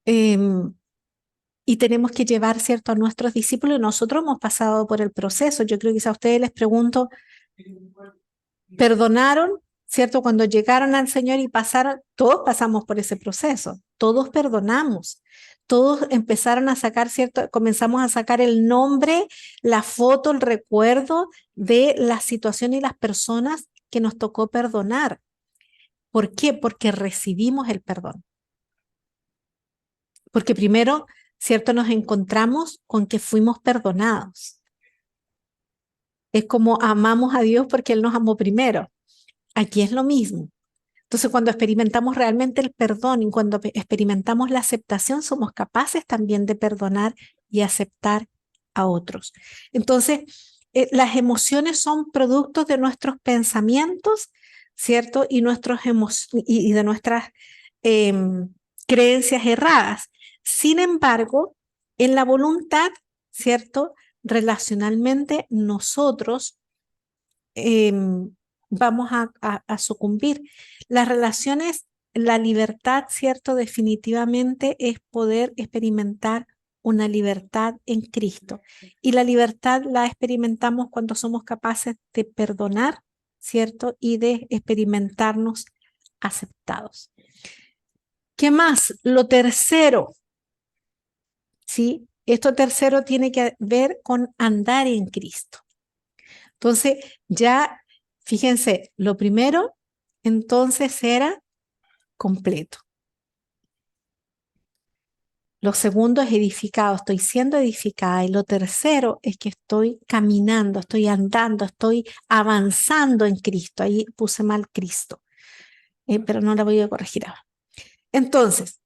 Y tenemos que llevar, ¿cierto?, a nuestros discípulos. Nosotros hemos pasado por el proceso. Yo creo que si a ustedes les pregunto, ¿perdonaron? ¿Cierto? Cuando llegaron al Señor y pasaron, todos pasamos por ese proceso, todos perdonamos, todos empezaron a sacar, ¿cierto? Comenzamos a sacar el nombre, la foto, el recuerdo de la situación y las personas que nos tocó perdonar. ¿Por qué? Porque recibimos el perdón. Porque primero, ¿cierto?, nos encontramos con que fuimos perdonados. Es como amamos a Dios porque Él nos amó primero. Aquí es lo mismo. Entonces, cuando experimentamos realmente el perdón y cuando experimentamos la aceptación, somos capaces también de perdonar y aceptar a otros. Entonces, las emociones son productos de nuestros pensamientos, ¿cierto? Y de nuestras creencias erradas. Sin embargo, en la voluntad, ¿cierto? Relacionalmente, nosotros vamos a sucumbir. Las relaciones, la libertad, ¿cierto? Definitivamente es poder experimentar una libertad en Cristo. Y la libertad la experimentamos cuando somos capaces de perdonar, ¿cierto? Y de experimentarnos aceptados. ¿Qué más? Lo tercero, ¿sí? Esto tercero tiene que ver con andar en Cristo. Entonces, ya, fíjense, lo primero, entonces era completo. Lo segundo es edificado, estoy siendo edificada. Y lo tercero es que estoy caminando, estoy andando, estoy avanzando en Cristo. Ahí puse mal Cristo, pero no la voy a corregir ahora. Entonces,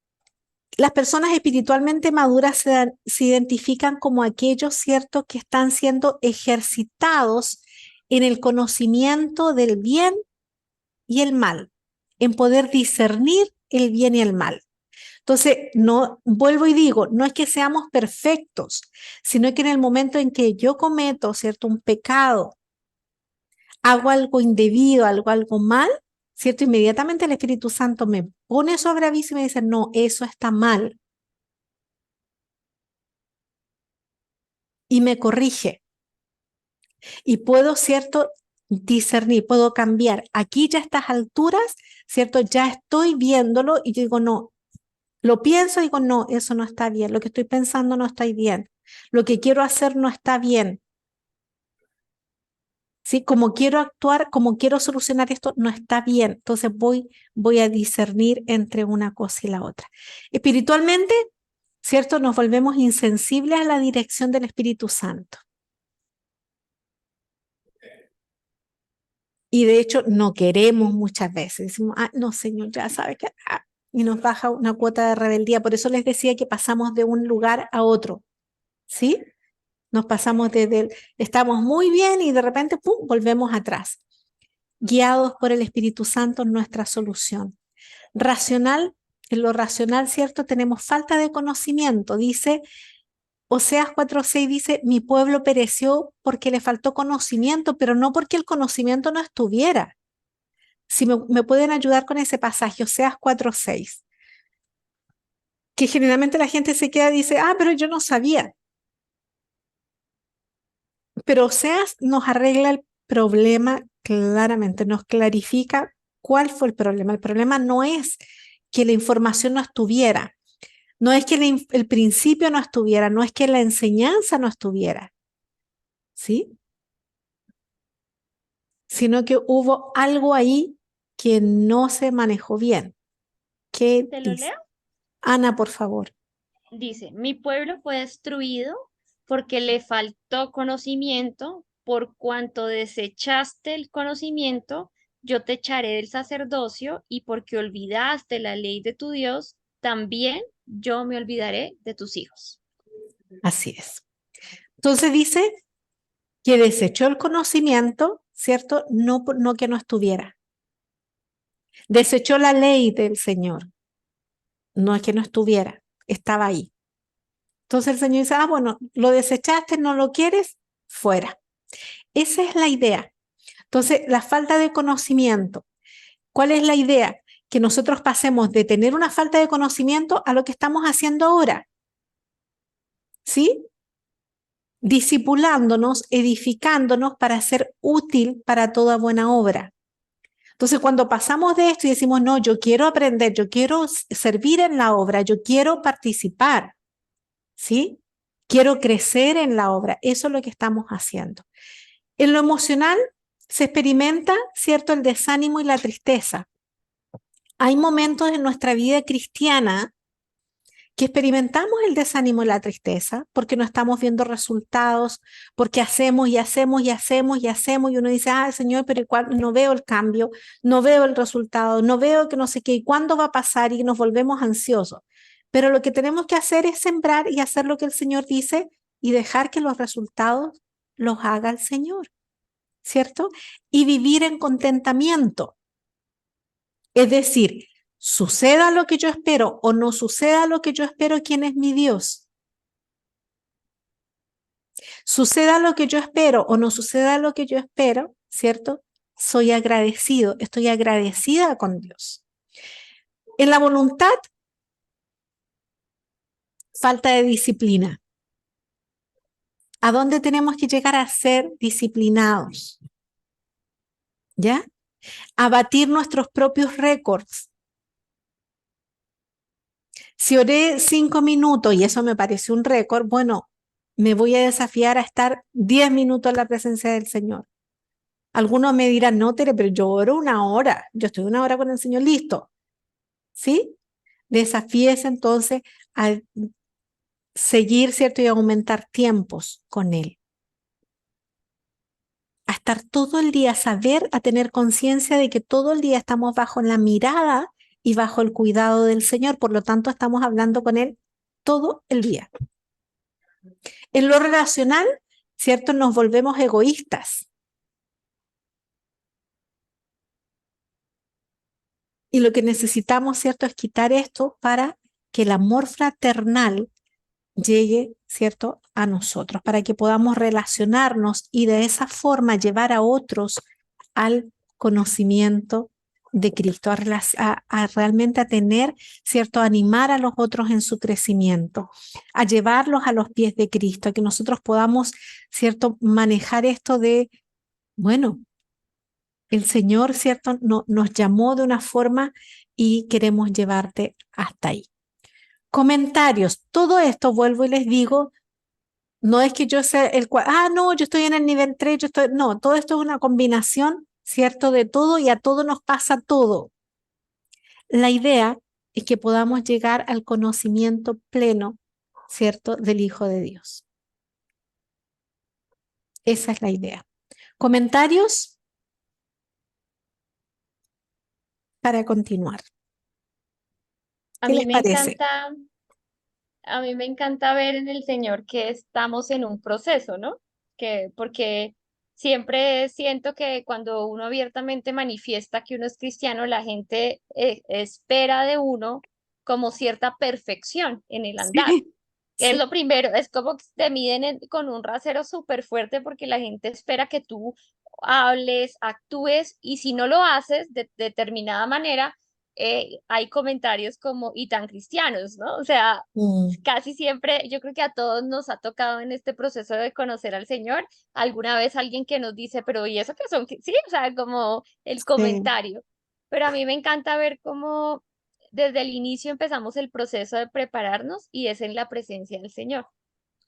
las personas espiritualmente maduras se identifican como aquellos, ¿cierto?, que están siendo ejercitados en el conocimiento del bien y el mal, en poder discernir el bien y el mal. Entonces, no, vuelvo y digo, no es que seamos perfectos, sino que en el momento en que yo cometo, ¿cierto?, un pecado, hago algo indebido, algo mal, ¿cierto? Inmediatamente el Espíritu Santo me pone sobre aviso y me dice, no, eso está mal. Y me corrige. Y puedo, ¿cierto?, discernir, puedo cambiar. Aquí ya a estas alturas, ¿cierto?, ya estoy viéndolo y yo digo, no, lo pienso y digo, no, eso no está bien. Lo que estoy pensando no está bien. Lo que quiero hacer no está bien. ¿Sí? Como quiero actuar, como quiero solucionar esto, no está bien. Entonces voy a discernir entre una cosa y la otra. Espiritualmente, ¿cierto? Nos volvemos insensibles a la dirección del Espíritu Santo. Y de hecho no queremos muchas veces. Decimos, no, Señor, ya sabes que... y nos baja una cuota de rebeldía. Por eso les decía que pasamos de un lugar a otro. ¿Sí? Nos pasamos estamos muy bien y de repente, ¡pum!, volvemos atrás. Guiados por el Espíritu Santo, nuestra solución. Racional, en lo racional, ¿cierto? Tenemos falta de conocimiento. Dice, Oseas 4:6 dice, mi pueblo pereció porque le faltó conocimiento, pero no porque el conocimiento no estuviera. Si me pueden ayudar con ese pasaje, Oseas 4:6. Que generalmente la gente se queda y dice, pero yo no sabía. Pero Oseas nos arregla el problema claramente, nos clarifica cuál fue el problema. El problema no es que la información no estuviera, no es que el principio no estuviera, no es que la enseñanza no estuviera, ¿sí? Sino que hubo algo ahí que no se manejó bien. ¿Qué ¿Te lo dice? leo? Ana, por favor. Dice, mi pueblo fue destruido porque le faltó conocimiento, por cuanto desechaste el conocimiento, yo te echaré del sacerdocio, y porque olvidaste la ley de tu Dios, también yo me olvidaré de tus hijos. Así es. Entonces dice que desechó el conocimiento, ¿cierto? No que no estuviera. Desechó la ley del Señor. No es que no estuviera, estaba ahí. Entonces el Señor dice, bueno, lo desechaste, no lo quieres, fuera. Esa es la idea. Entonces, la falta de conocimiento. ¿Cuál es la idea? Que nosotros pasemos de tener una falta de conocimiento a lo que estamos haciendo ahora. ¿Sí? Discipulándonos, edificándonos para ser útil para toda buena obra. Entonces, cuando pasamos de esto y decimos, no, yo quiero aprender, yo quiero servir en la obra, yo quiero participar, ¿sí? Quiero crecer en la obra. Eso es lo que estamos haciendo. En lo emocional se experimenta, ¿cierto?, el desánimo y la tristeza. Hay momentos en nuestra vida cristiana que experimentamos el desánimo y la tristeza porque no estamos viendo resultados, porque hacemos y hacemos y hacemos y hacemos y uno dice, Señor, pero no veo el cambio, no veo el resultado, no veo que no sé qué, y cuándo va a pasar, y nos volvemos ansiosos. Pero lo que tenemos que hacer es sembrar y hacer lo que el Señor dice y dejar que los resultados los haga el Señor, ¿cierto? Y vivir en contentamiento. Es decir, suceda lo que yo espero o no suceda lo que yo espero, ¿quién es mi Dios? Suceda lo que yo espero o no suceda lo que yo espero, ¿cierto? Soy agradecido, estoy agradecida con Dios. En la voluntad, falta de disciplina. ¿A dónde tenemos que llegar a ser disciplinados? ¿Ya? A batir nuestros propios récords. Si oré 5 minutos y eso me pareció un récord, bueno, me voy a desafiar a estar 10 minutos en la presencia del Señor. Algunos me dirán, no, Tere, pero yo oro 1 hora. Yo estoy 1 hora con el Señor, listo. ¿Sí? Desafíese entonces a seguir, ¿cierto? Y aumentar tiempos con Él. A estar todo el día, a tener conciencia de que todo el día estamos bajo la mirada y bajo el cuidado del Señor. Por lo tanto, estamos hablando con Él todo el día. En lo relacional, ¿cierto? Nos volvemos egoístas. Y lo que necesitamos, ¿cierto?, es quitar esto para que el amor fraternal llegue, ¿cierto?, a nosotros, para que podamos relacionarnos y de esa forma llevar a otros al conocimiento de Cristo, a realmente a tener, ¿cierto?, a animar a los otros en su crecimiento, a llevarlos a los pies de Cristo, a que nosotros podamos, ¿cierto?, manejar esto de, bueno, el Señor, ¿cierto?, nos llamó de una forma y queremos llevarte hasta ahí. Comentarios. Todo esto, vuelvo y les digo, no es que yo sea el cual, no, yo estoy en el nivel 3, no, todo esto es una combinación, ¿cierto?, de todo, y a todo nos pasa todo. La idea es que podamos llegar al conocimiento pleno, ¿cierto?, del Hijo de Dios. Esa es la idea. ¿Comentarios? Para continuar. A ¿Qué mí les me parece? encanta, a mí me encanta ver en el Señor que estamos en un proceso, ¿no? Porque siempre siento que cuando uno abiertamente manifiesta que uno es cristiano, la gente espera de uno como cierta perfección en el andar. Sí, Es sí. lo primero, es como que te miden con un rasero súper fuerte porque la gente espera que tú hables, actúes, y si no lo haces de determinada manera, hay comentarios como y tan cristianos, ¿no? O sea, Mm, casi siempre, yo creo que a todos nos ha tocado en este proceso de conocer al Señor, alguna vez alguien que nos dice, pero ¿y eso qué son? Sí, o sea, como el sí. comentario. Pero a mí me encanta ver cómo desde el inicio empezamos el proceso de prepararnos y es en la presencia del Señor,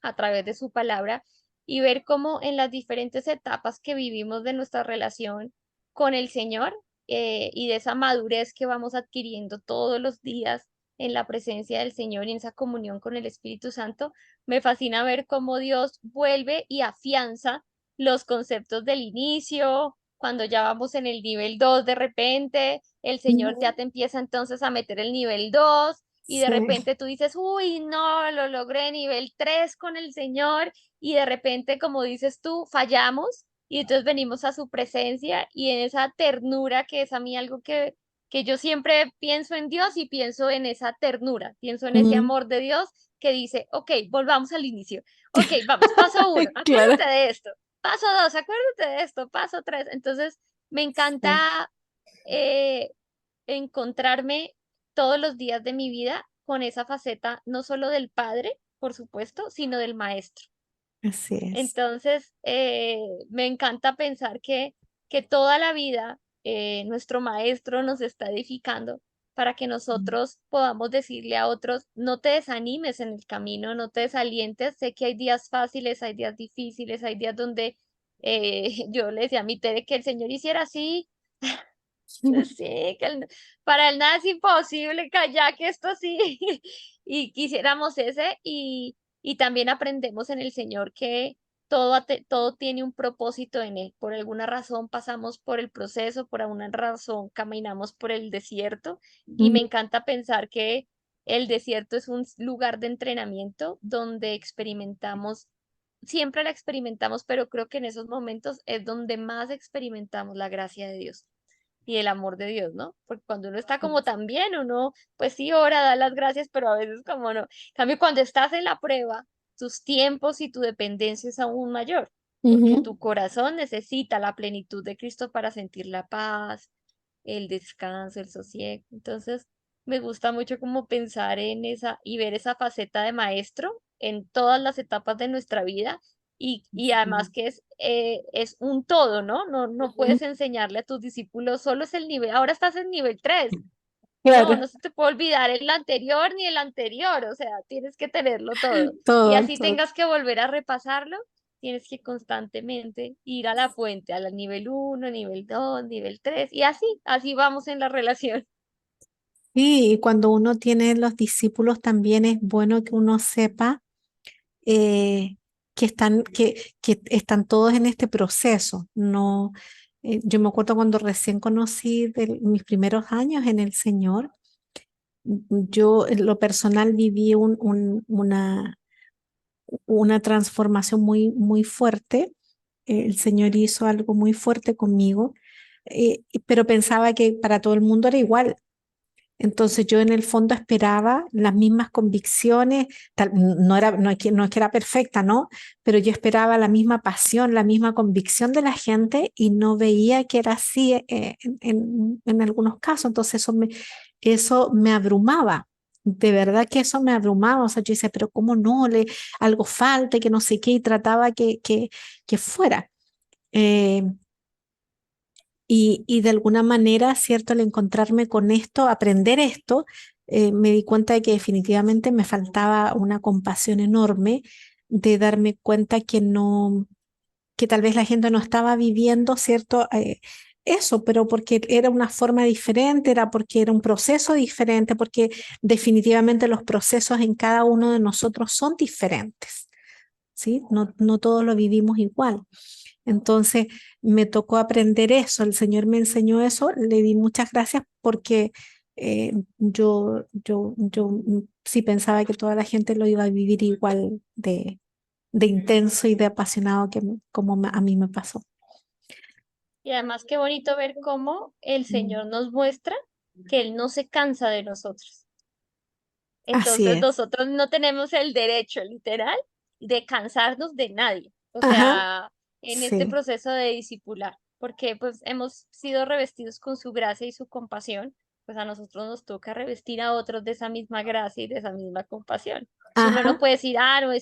a través de su palabra, y ver cómo en las diferentes etapas que vivimos de nuestra relación con el Señor, y de esa madurez que vamos adquiriendo todos los días en la presencia del Señor y en esa comunión con el Espíritu Santo, me fascina ver cómo Dios vuelve y afianza los conceptos del inicio. Cuando ya vamos en el nivel 2 de repente, el Señor ya Mm, te empieza entonces a meter el nivel 2 y de sí. repente tú dices, uy, no, lo logré nivel 3 con el Señor, y de repente, como dices tú, fallamos y entonces venimos a su presencia y en esa ternura, que es a mí algo que yo siempre pienso en Dios y pienso en esa ternura, pienso en ese Mm, amor de Dios que dice, ok, volvamos al inicio, ok, vamos, paso 1, claro. acuérdate de esto, paso 2, acuérdate de esto, paso 3. Entonces, me Sí, encanta eh, encontrarme todos los días de mi vida con esa faceta, no solo del padre, por supuesto, sino del maestro. así es. Entonces, me encanta pensar que toda la vida nuestro maestro nos está edificando para que Mm, nosotros podamos decirle a otros, no te desanimes en el camino, no te desalientes, sé que hay días fáciles, hay días difíciles, hay días donde yo le decía a mi Tere que el Señor hiciera así. Sí, que para él nada es imposible, ya que esto sí, y quisiéramos ese, y también aprendemos en el Señor que todo tiene un propósito en él. Por alguna razón pasamos por el proceso, por alguna razón caminamos por el desierto, y me mm, encanta pensar que el desierto es un lugar de entrenamiento donde experimentamos, siempre la experimentamos, pero creo que en esos momentos es donde más experimentamos la gracia de Dios y el amor de Dios, ¿no? Porque cuando uno está como tan bien, uno, pues sí, ora, da las gracias, pero a veces como no. En cambio, cuando estás en la prueba, tus tiempos y tu dependencia es aún mayor, porque ujú. tu corazón necesita la plenitud de Cristo para sentir la paz, el descanso, el sosiego. Entonces, me gusta mucho como pensar en esa y ver esa faceta de maestro en todas las etapas de nuestra vida, y además que es un todo, ¿no? No Ujú. puedes enseñarle a tus discípulos, solo es el nivel, ahora estás en nivel 3. No, Claro, no se te puede olvidar el anterior ni el anterior, o sea, tienes que tenerlo todo. Y todo, así todo. tengas que volver a repasarlo, tienes que constantemente ir a la fuente, al nivel 1, nivel 2, nivel 3, y así vamos en la relación. Sí, y cuando uno tiene los discípulos también es bueno que uno sepa eh, que están todos en este proceso. No, yo me acuerdo cuando recién conocí mis primeros años en el Señor, yo en lo personal viví una transformación muy, muy fuerte. El Señor hizo algo muy fuerte conmigo, pero pensaba que para todo el mundo era igual. Entonces yo en el fondo esperaba las mismas convicciones, no es que era perfecta, ¿no? Pero yo esperaba la misma pasión, la misma convicción de la gente y no veía que era así en algunos casos. Entonces eso me abrumaba. De verdad que eso me abrumaba. O sea, yo decía, pero ¿cómo no? Algo falta, y que no sé qué, y trataba que fuera. Eh, y de alguna manera, ¿cierto? Al encontrarme con esto, aprender esto, me di cuenta de que definitivamente me faltaba una compasión enorme de darme cuenta que no, que tal vez la gente no estaba viviendo, ¿cierto? Eso, pero porque era una forma diferente, era porque era un proceso diferente, porque definitivamente los procesos en cada uno de nosotros son diferentes, ¿sí? No todos lo vivimos igual. Entonces me tocó aprender eso, el Señor me enseñó eso, le di muchas gracias porque yo sí pensaba que toda la gente lo iba a vivir igual de intenso y de apasionado como a mí me pasó. Y además qué bonito ver cómo el Señor nos muestra que Él no se cansa de nosotros. Así Entonces es. nosotros no tenemos el derecho literal de cansarnos de nadie. O Ajá, sea, en este sí, proceso de discipular, porque pues hemos sido revestidos con su gracia y su compasión, pues a nosotros nos toca revestir a otros de esa misma gracia y de esa misma compasión. Uno no ajá. puede decir, ah, no,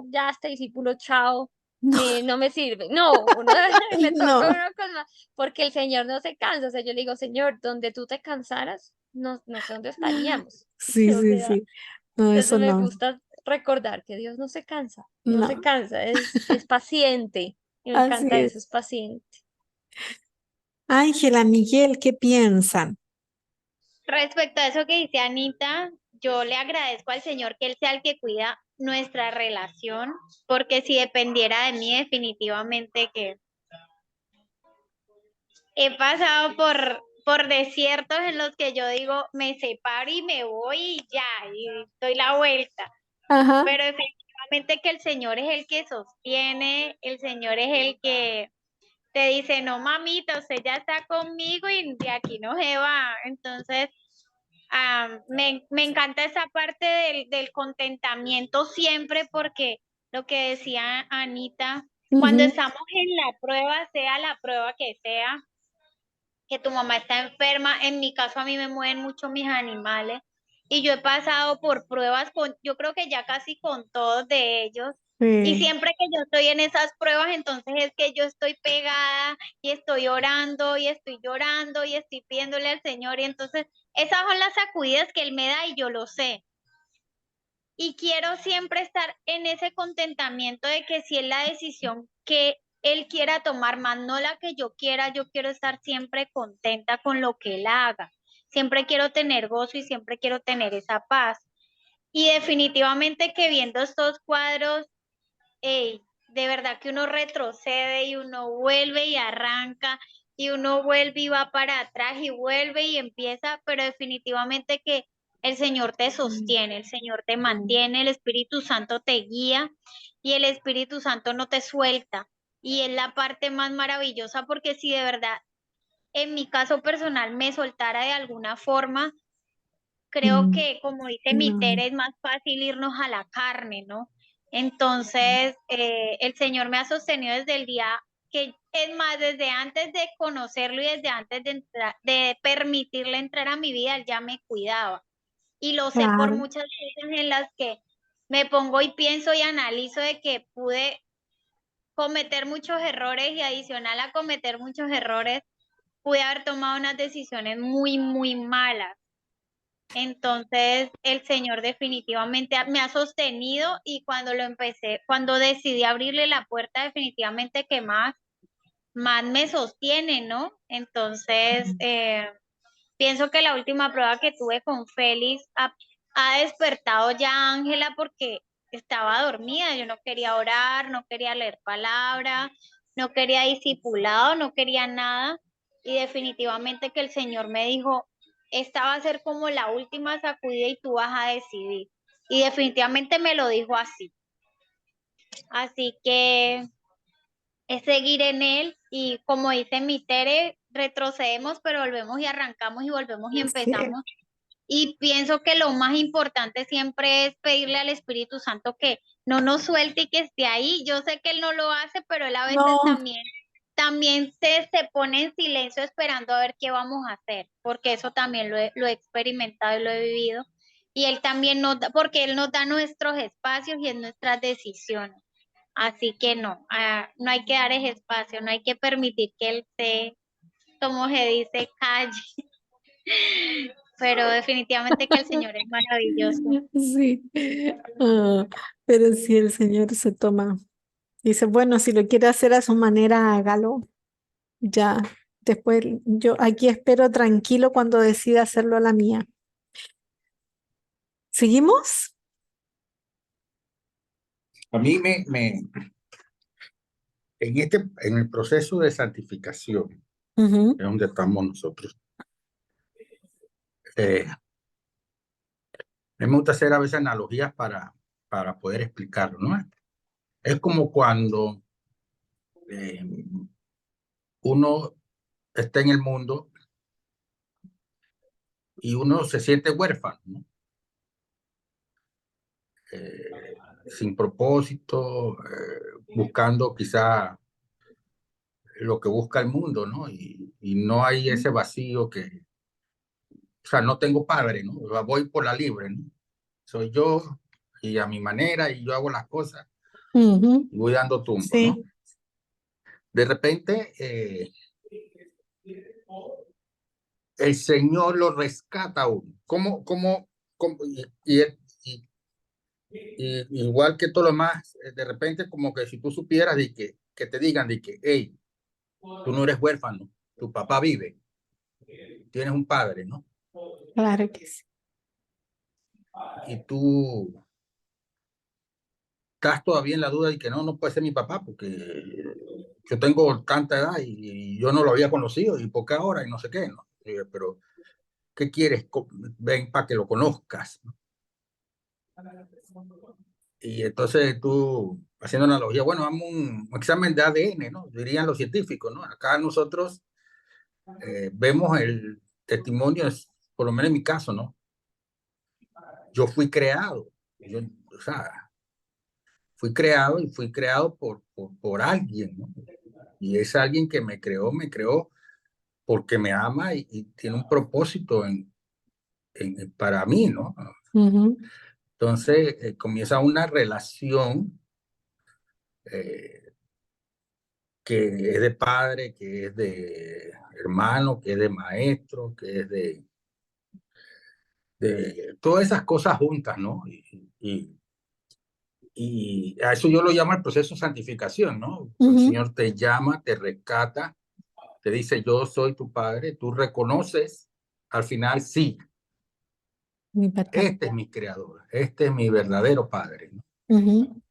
ya este discípulo, chao, No, no me sirve. No, uno le toca a no, uno porque el Señor no se cansa. O sea, yo le digo, Señor, donde tú te cansaras, no sé dónde estaríamos. sí, O sí, sea, sí. No, eso entonces me no, gusta recordar que Dios no se no. cansa, es paciente. Y me Así encanta eso, es. es paciente. Ángela, Miguel, ¿qué piensan? Respecto a eso que dice Anita, yo le agradezco al Señor que Él sea el que cuida nuestra relación, porque si dependiera de mí, definitivamente que he pasado por desiertos en los que yo digo, me separo y me voy y ya, y doy la vuelta. Ajá. Pero efectivamente que el Señor es el que sostiene, el Señor es el que te dice, no mamita, usted ya está conmigo y de aquí no se va. Entonces, me encanta esa parte del contentamiento siempre porque lo que decía Anita, cuando Ujú. estamos en la prueba, sea la prueba que sea, que tu mamá está enferma, en mi caso a mí me mueven mucho mis animales y yo he pasado por pruebas yo creo que ya casi con todos de ellos. Y Sí. siempre que yo estoy en esas pruebas, entonces es que yo estoy pegada y estoy orando y estoy llorando y estoy pidiéndole al Señor. Y entonces esas son las sacudidas que Él me da y yo lo sé. Y quiero siempre estar en ese contentamiento de que si es la decisión que Él quiera tomar, más no la que yo quiero estar siempre contenta con lo que Él haga. Siempre quiero tener gozo y siempre quiero tener esa paz. Y definitivamente que viendo estos cuadros, de verdad que uno retrocede y uno vuelve y arranca y uno vuelve y va para atrás y vuelve y empieza, pero definitivamente que el Señor te sostiene, el Señor te mantiene, el Espíritu Santo te guía y el Espíritu Santo no te suelta. Y es la parte más maravillosa porque si de verdad en mi caso personal me soltara de alguna forma, creo Mm, que, como dice mi no, Tere, es más fácil irnos a la carne, ¿no? Entonces, el Señor me ha sostenido desde el día que, es más, desde antes de conocerlo y desde antes de de permitirle entrar a mi vida, Él ya me cuidaba. Y lo sé por claro. muchas veces en las que me pongo y pienso y analizo de que pude cometer muchos errores y adicional a cometer muchos errores, pude haber tomado unas decisiones muy, muy malas. Entonces, el Señor definitivamente me ha sostenido y cuando lo empecé, cuando decidí abrirle la puerta, definitivamente que más me sostiene, ¿no? Entonces, pienso que la última prueba que tuve con Félix ha despertado ya a Ángela porque estaba dormida, yo no quería orar, no quería leer palabra, no quería discipulado, no quería nada. Y definitivamente que el Señor me dijo, esta va a ser como la última sacudida y tú vas a decidir. Y definitivamente me lo dijo así. Así que es seguir en él y como dice mi Tere, retrocedemos, pero volvemos y arrancamos y volvemos y Sí, empezamos Y pienso que lo más importante siempre es pedirle al Espíritu Santo que no nos suelte y que esté ahí. Yo sé que Él no lo hace, pero Él a veces No, también se pone en silencio esperando a ver qué vamos a hacer, porque eso también lo he experimentado y lo he vivido. Y Él también porque Él nos da nuestros espacios y en nuestras decisiones. Así que no, no hay que dar ese espacio, no hay que permitir que Él como se dice, calle. Pero definitivamente que el Señor es maravilloso. sí. Ah, pero si el Señor se toma, dice, bueno, si lo quiere hacer a su manera, hágalo. Ya, después yo aquí espero tranquilo cuando decida hacerlo a la mía. ¿Seguimos? A mí en el proceso de santificación, Ujú, es donde estamos nosotros. A mí me gusta hacer a veces analogías para poder explicarlo, ¿no? Es como cuando eh, uno está en el mundo y uno se siente huérfano, ¿no? Sin propósito, buscando quizá lo que busca el mundo, ¿no? Y no hay ese vacío o sea, no tengo padre, ¿no? Voy por la libre, ¿no? Soy yo y a mi manera y yo hago las cosas ujú, y voy dando tumbos, ¿no? sí. De repente, el Señor lo rescata a uno. Igual que todo lo demás, de repente como que si tú supieras de que te digan de que, hey, tú no eres huérfano, tu papá vive, tienes un padre, ¿no? Claro que sí. Y tú estás todavía en la duda de que no puede ser mi papá porque yo tengo tanta edad y yo no lo había conocido y por qué ahora y no sé qué, ¿no? Pero, ¿qué quieres? Ven para que lo conozcas, ¿no? Y entonces tú, haciendo analogía, bueno, vamos un examen de ADN, ¿no? Dirían los científicos, ¿no? Acá nosotros vemos el testimonio, por lo menos en mi caso, ¿no? Yo fui creado, o sea, fui creado y fui creado por alguien, ¿no? Y es alguien que me creó porque me ama y tiene un propósito para mí, ¿no? Ujú, Entonces comienza una relación eh, que es de padre, que es de hermano, que es de maestro, que es de todas esas cosas juntas, ¿no? Y a eso yo lo llamo el proceso de santificación, ¿no? El ujú. Señor te llama, te rescata, te dice, yo soy tu padre, tú reconoces, al final, sí, Mi verdad. este es mi creador, este es mi verdadero padre, ¿no? Ujú,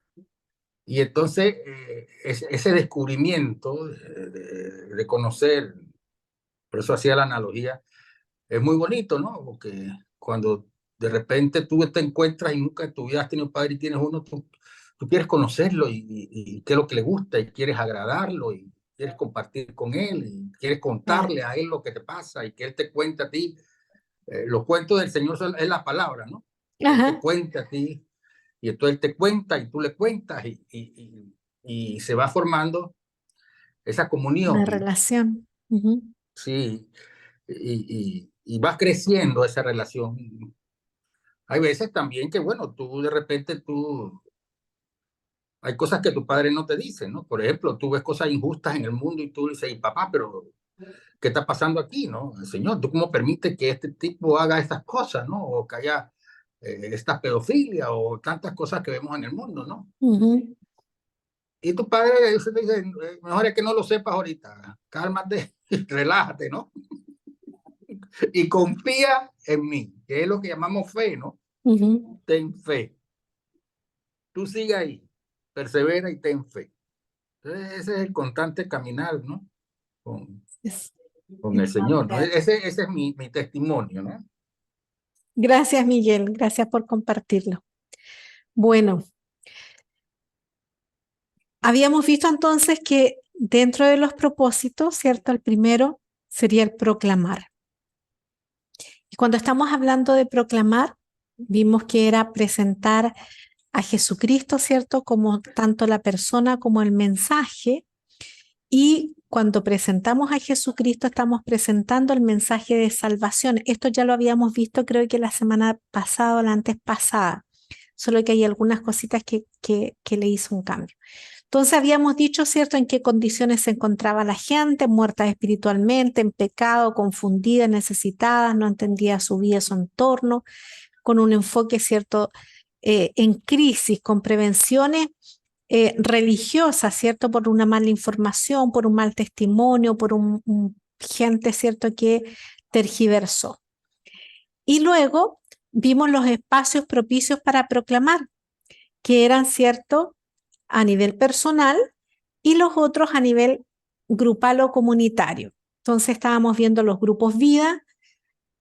Y entonces, ese descubrimiento de conocer, por eso hacía la analogía, es muy bonito, ¿no? Porque cuando de repente tú te encuentras y nunca en tu vida has tenido un padre y tienes uno, tú quieres conocerlo y qué es lo que le gusta y quieres agradarlo y quieres compartir con él y quieres claro. contarle a él lo que te pasa y que él te cuente a ti. Los cuentos del Señor es la palabra, ¿no? Que él te Ajá, cuenta a ti y entonces él te cuenta y tú le cuentas y se va formando esa una comunión. relación. Ujú, Sí, y va creciendo esa relación. Hay veces también que, bueno, tú de repente hay cosas que tu padre no te dice, ¿no? Por ejemplo, tú ves cosas injustas en el mundo y tú dices, "Y papá, pero ¿qué está pasando aquí, no? Señor, ¿tú cómo permites que este tipo haga estas cosas, no? O que haya esta pedofilia o tantas cosas que vemos en el mundo, ¿no? ujú. Y tu padre te dice, mejor es que no lo sepas ahorita, cálmate, relájate, ¿no? Y confía en mí, que es lo que llamamos fe, ¿no? Ujú. Ten fe. Tú sigue ahí, persevera y ten fe. Entonces, ese es el constante caminar, ¿no? Con, Es- con es el Señor, ¿no? real. Ese es mi testimonio, ¿no? Gracias, Miguel. Gracias por compartirlo. Bueno, habíamos visto entonces que dentro de los propósitos, ¿cierto? El primero sería el proclamar. Y Cuando estamos hablando de proclamar, vimos que era presentar a Jesucristo, ¿cierto? Como tanto la persona como el mensaje. Y cuando presentamos a Jesucristo, estamos presentando el mensaje de salvación. Esto ya lo habíamos visto, creo que la semana pasada o la antes pasada. Solo que hay algunas cositas que le hizo un cambio. Entonces habíamos dicho, ¿cierto?, en qué condiciones se encontraba la gente, muerta espiritualmente, en pecado, confundida, necesitada, no entendía su vida, su entorno, con un enfoque, ¿cierto?, en crisis, con prevenciones religiosas, ¿cierto?, por una mala información, por un mal testimonio, por gente, ¿cierto?, que tergiversó. Y luego vimos los espacios propicios para proclamar, que eran, ¿cierto?, a nivel personal y los otros a nivel grupal o comunitario. Entonces estábamos viendo los grupos vida,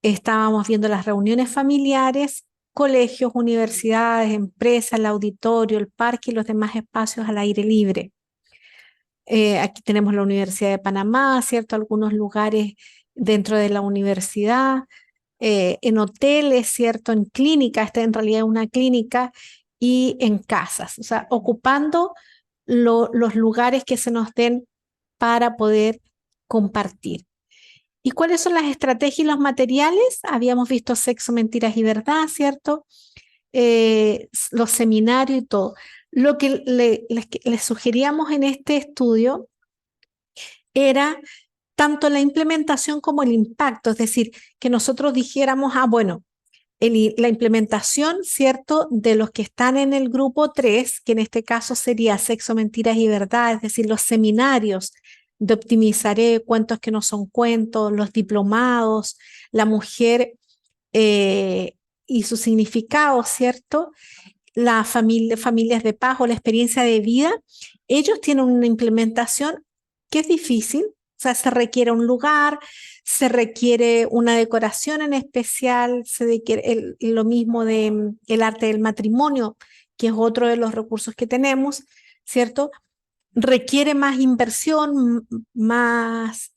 estábamos viendo las reuniones familiares, colegios, universidades, empresas, el auditorio, el parque y los demás espacios al aire libre. Aquí tenemos la Universidad de Panamá, ¿cierto? Algunos lugares dentro de la universidad, en hoteles, ¿cierto? En clínicas, esta en realidad es una clínica, y en casas, o sea, ocupando los lugares que se nos den para poder compartir. ¿Y cuáles son las estrategias y los materiales? Habíamos visto Sexo, Mentiras y Verdad, ¿cierto? Los seminarios y todo. Lo que les sugeríamos en este estudio era tanto la implementación como el impacto, es decir, que nosotros dijéramos, bueno, la implementación, ¿cierto?, de los que están en el grupo 3, que en este caso sería Sexo, Mentiras y Verdad, es decir, los seminarios de Optimizaré, Cuentos que no son cuentos, los diplomados, la mujer y su significado, ¿cierto?, familias de paz o la experiencia de vida. Ellos tienen una implementación que es difícil, o sea, se requiere un lugar, se requiere una decoración en especial, se requiere lo mismo de el arte del matrimonio, que es otro de los recursos que tenemos, ¿cierto? Requiere más inversión, más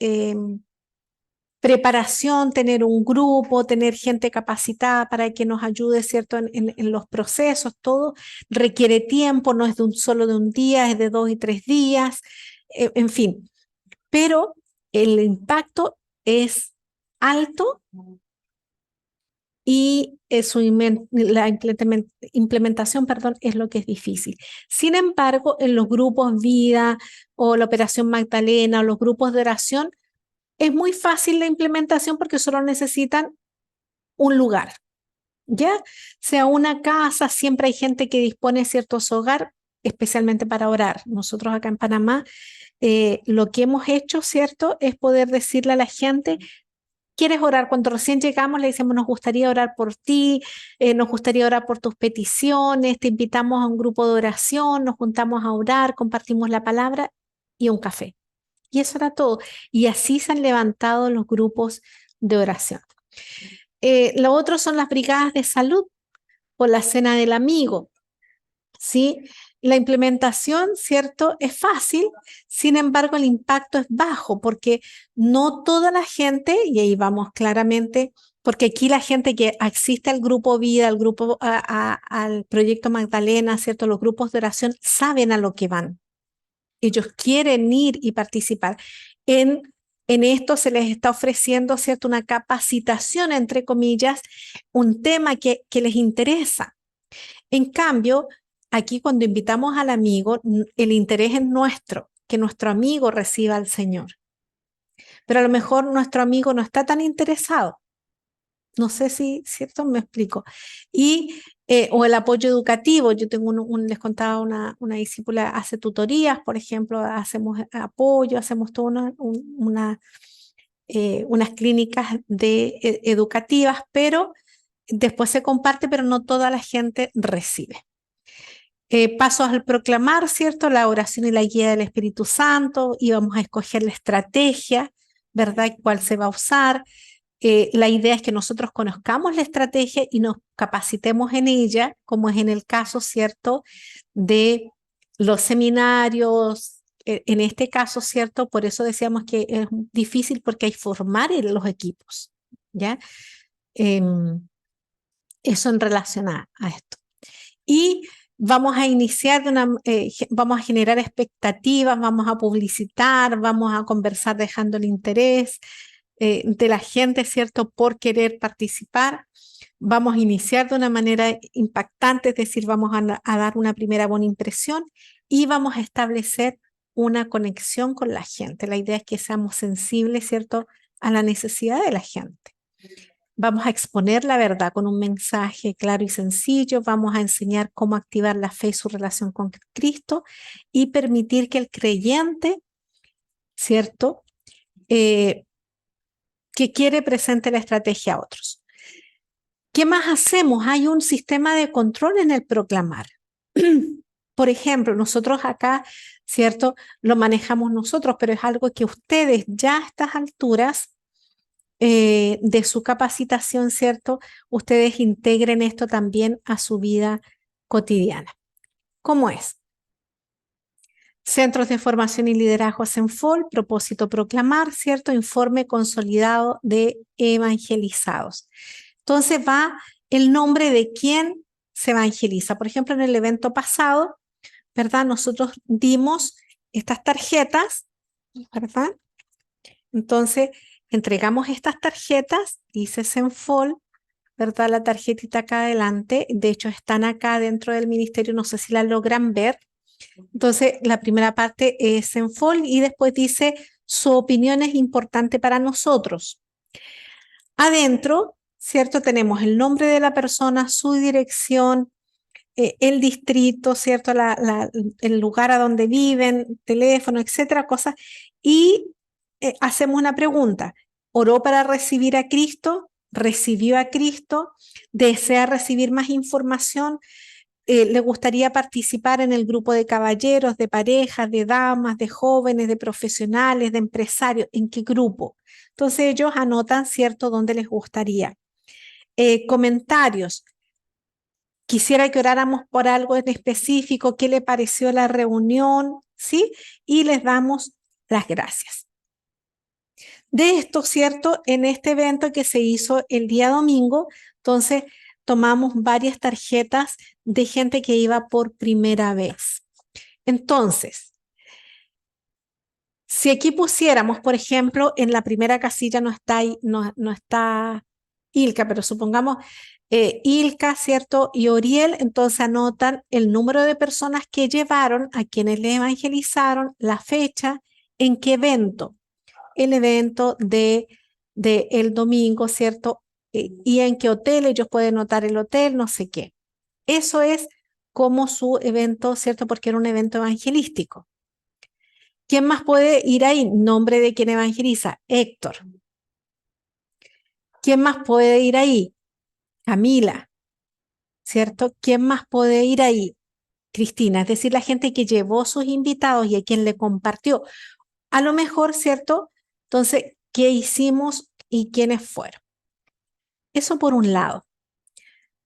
preparación, tener un grupo, tener gente capacitada para que nos ayude, ¿cierto?, en los procesos, todo requiere tiempo, no es solo de un día, es de 2 y 3 días, en fin. Pero el impacto es alto y la implementación, perdón, es lo que es difícil. Sin embargo, en los grupos Vida o la Operación Magdalena o los grupos de oración, es muy fácil la implementación porque solo necesitan un lugar, ¿ya? Sea una casa, siempre hay gente que dispone de ciertos hogares, especialmente para orar. Nosotros acá en Panamá, lo que hemos hecho, ¿cierto?, es poder decirle a la gente, ¿quieres orar? Cuando recién llegamos le decimos, nos gustaría orar por ti, nos gustaría orar por tus peticiones, te invitamos a un grupo de oración, nos juntamos a orar, compartimos la palabra y un café. Y eso era todo. Y así se han levantado los grupos de oración. Lo otro son las brigadas de salud o la cena del amigo, ¿sí? La implementación, ¿cierto?, es fácil, sin embargo el impacto es bajo porque no toda la gente, y ahí vamos claramente, porque aquí la gente que asiste al grupo Vida, al grupo, al proyecto Magdalena, ¿cierto?, los grupos de oración saben a lo que van. Ellos quieren ir y participar. En esto se les está ofreciendo, ¿cierto?, una capacitación, entre comillas, un tema que les interesa. En cambio, aquí cuando invitamos al amigo, el interés es nuestro, que nuestro amigo reciba al Señor. Pero a lo mejor nuestro amigo no está tan interesado. No sé si, ¿cierto?, me explico. Y o el apoyo educativo. Yo tengo les contaba una discípula, hace tutorías, por ejemplo, hacemos apoyo, hacemos todas unas clínicas educativas, pero después se comparte, pero no toda la gente recibe. Pasos al proclamar, ¿cierto? La oración y la guía del Espíritu Santo, y vamos a escoger la estrategia, ¿verdad?, cuál se va a usar. La idea es que nosotros conozcamos la estrategia y nos capacitemos en ella, como es en el caso, ¿cierto?, de los seminarios. En este caso, ¿cierto?, por eso decíamos que es difícil porque hay que formar en los equipos, ¿ya? Eso en relación a esto. Y vamos a iniciar vamos a generar expectativas, vamos a publicitar, vamos a conversar dejando el interés de la gente, ¿cierto?, por querer participar. Vamos a iniciar de una manera impactante, es decir, vamos a dar una primera buena impresión y vamos a establecer una conexión con la gente. La idea es que seamos sensibles, ¿cierto?, a la necesidad de la gente. Vamos a exponer la verdad con un mensaje claro y sencillo. Vamos a enseñar cómo activar la fe y su relación con Cristo y permitir que el creyente, ¿cierto?, que quiere presente la estrategia a otros. ¿Qué más hacemos? Hay un sistema de control en el proclamar. Por ejemplo, nosotros acá, ¿cierto?, lo manejamos nosotros, pero es algo que ustedes ya a estas alturas de su capacitación, ¿cierto?, ustedes integren esto también a su vida cotidiana. ¿Cómo es? Centros de Formación y Liderazgo CENFOL, propósito proclamar, ¿cierto?, informe consolidado de evangelizados. Entonces va el nombre de quién se evangeliza. Por ejemplo, en el evento pasado, ¿verdad?, nosotros dimos estas tarjetas, ¿verdad? Entonces, entregamos estas tarjetas, dice CENFOL, ¿verdad? La tarjetita acá adelante, de hecho están acá dentro del ministerio, no sé si la logran ver. Entonces, la primera parte es CENFOL y después dice, su opinión es importante para nosotros. Adentro, ¿cierto? Tenemos el nombre de la persona, su dirección, el distrito, ¿cierto? El lugar a donde viven, teléfono, etcétera, cosas. Y hacemos una pregunta. ¿Oró para recibir a Cristo? ¿Recibió a Cristo? ¿Desea recibir más información? ¿Le gustaría participar en el grupo de caballeros, de parejas, de damas, de jóvenes, de profesionales, de empresarios? ¿En qué grupo? Entonces ellos anotan, ¿cierto?, dónde les gustaría. Comentarios. Quisiera que oráramos por algo en específico, qué le pareció la reunión, ¿sí? Y les damos las gracias. De esto, ¿cierto?, en este evento que se hizo el día domingo, entonces tomamos varias tarjetas de gente que iba por primera vez. Entonces, si aquí pusiéramos, por ejemplo, en la primera casilla no está Ilka, pero supongamos Ilka, ¿cierto?, y Oriel, entonces anotan el número de personas que llevaron, a quienes le evangelizaron, la fecha, en qué evento, el evento de el domingo, ¿cierto?, y en qué hotel, ellos pueden notar el hotel, no sé qué. Eso es como su evento, ¿cierto?, porque era un evento evangelístico. ¿Quién más puede ir ahí? Nombre de quien evangeliza, Héctor. ¿Quién más puede ir ahí? Camila, ¿cierto? ¿Quién más puede ir ahí? Cristina, es decir, la gente que llevó sus invitados y a quien le compartió. A lo mejor, ¿cierto? Entonces, ¿qué hicimos y quiénes fueron? Eso por un lado.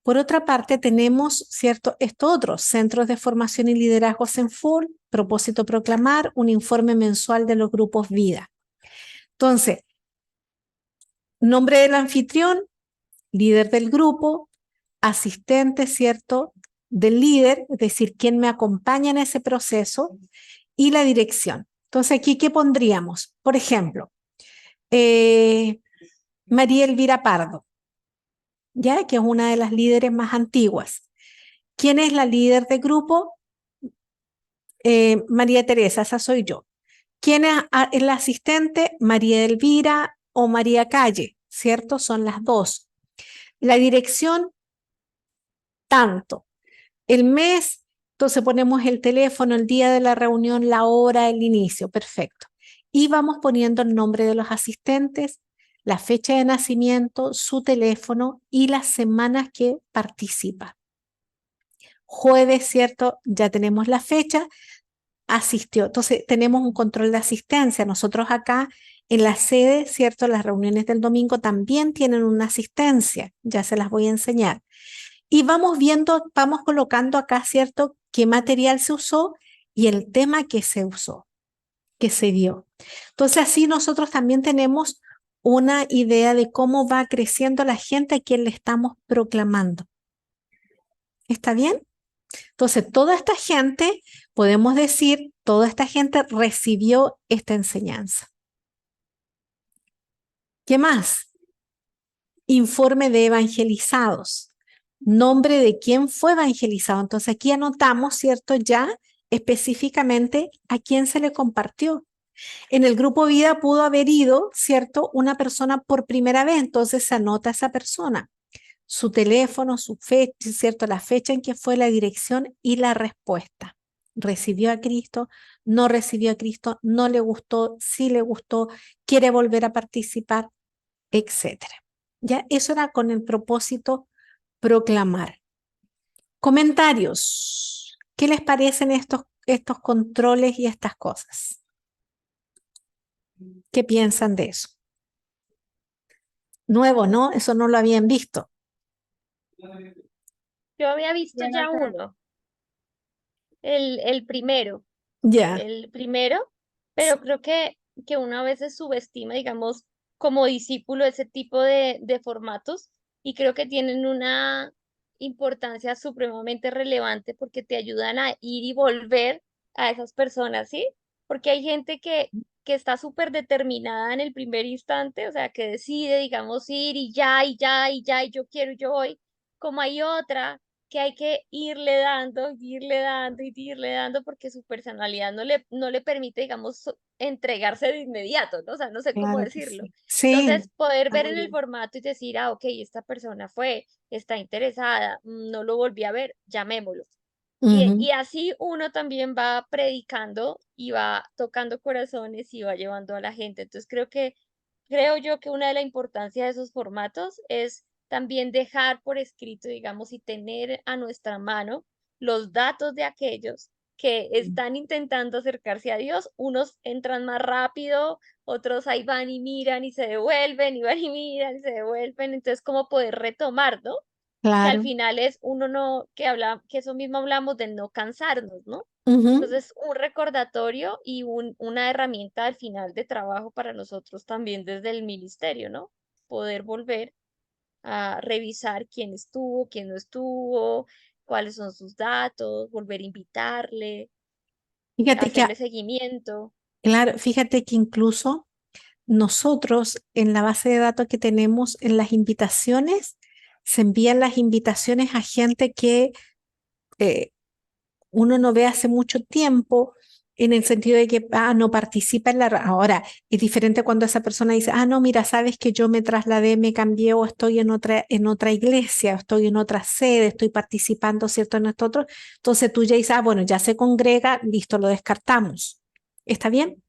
Por otra parte, tenemos, ¿cierto?, estos otros, Centros de Formación y Liderazgo CENFOL, propósito proclamar, un informe mensual de los grupos vida. Entonces, nombre del anfitrión, líder del grupo, asistente, ¿cierto?, del líder, es decir, quién me acompaña en ese proceso, y la dirección. Entonces, aquí, ¿qué pondríamos? Por ejemplo, María Elvira Pardo, ¿ya?, que es una de las líderes más antiguas. ¿Quién es la líder del grupo? María Teresa, esa soy yo. ¿Quién es el asistente? María Elvira o María Calle, ¿cierto? Son las dos. La dirección, tanto. El mes, entonces ponemos el teléfono, el día de la reunión, la hora, el inicio, perfecto. Y vamos poniendo el nombre de los asistentes, la fecha de nacimiento, su teléfono y las semanas que participa. Jueves, ¿cierto? Ya tenemos la fecha, asistió. Entonces tenemos un control de asistencia. Nosotros acá en la sede, ¿cierto? Las reuniones del domingo también tienen una asistencia, ya se las voy a enseñar. Y vamos viendo, vamos colocando acá, ¿cierto?, qué material se usó y el tema que se usó, que se dio. Entonces así nosotros también tenemos una idea de cómo va creciendo la gente a quien le estamos proclamando. ¿Está bien? Entonces, toda esta gente, podemos decir, toda esta gente recibió esta enseñanza. ¿Qué más? Informe de evangelizados. Nombre de quién fue evangelizado. Entonces, aquí anotamos, ¿cierto? Ya específicamente a quién se le compartió. En el grupo vida pudo haber ido, ¿cierto? Una persona por primera vez, entonces se anota esa persona. Su teléfono, su fecha, ¿cierto? La fecha en que fue, la dirección y la respuesta. ¿Recibió a Cristo? ¿No recibió a Cristo? ¿No le gustó? ¿Sí le gustó? ¿Quiere volver a participar? Etcétera. Ya, eso era con el propósito proclamar. Comentarios. ¿Qué les parecen estos controles y estas cosas? ¿Qué piensan de eso? Nuevo, ¿no? Eso no lo habían visto. Yo había visto Yo no ya sé. uno, el primero, Ya, pero creo que uno a veces subestima, digamos, como discípulo ese tipo de formatos y creo que tienen una importancia supremamente relevante porque te ayudan a ir y volver a esas personas, ¿sí? Porque hay gente que está súper determinada en el primer instante, o sea, que decide, digamos, ir y ya, y ya, y ya, y yo quiero, y yo voy, como hay otra que hay que irle dando y irle dando porque su personalidad no le permite, digamos, entregarse de inmediato, ¿no? O sea, no sé cómo claro que decirlo. sí. Sí. Entonces, poder ver en el formato y decir, ah, ok, esta persona fue, está interesada, no lo volví a ver, llamémoslo. Ujú. Y así uno también va predicando y va tocando corazones y va llevando a la gente. Entonces, creo yo que una de las importancias de esos formatos es también dejar por escrito, digamos, y tener a nuestra mano los datos de aquellos que están intentando acercarse a Dios. Unos entran más rápido, otros ahí van y miran y se devuelven, y van y miran y se devuelven. Entonces, como poder retomar, ¿no? Que al Claro. final es uno no, que eso mismo hablamos de no cansarnos, ¿no? Ujú. Entonces, un recordatorio y una herramienta al final de trabajo para nosotros también desde el ministerio, ¿no? Poder volver a revisar quién estuvo, quién no estuvo, cuáles son sus datos, volver a invitarle, Fíjate que, hacerle seguimiento. claro, fíjate que incluso nosotros en la base de datos que tenemos en las invitaciones, se envían las invitaciones a gente que eh, uno no ve hace mucho tiempo, en el sentido de que no participa en la... Ahora, es diferente cuando esa persona dice, no, mira, sabes que yo me trasladé, me cambié o estoy en otra iglesia, o estoy en otra sede, estoy participando, ¿cierto? En esto otro. Entonces tú ya dices, bueno, ya se congrega, listo, lo descartamos. ¿Está bien?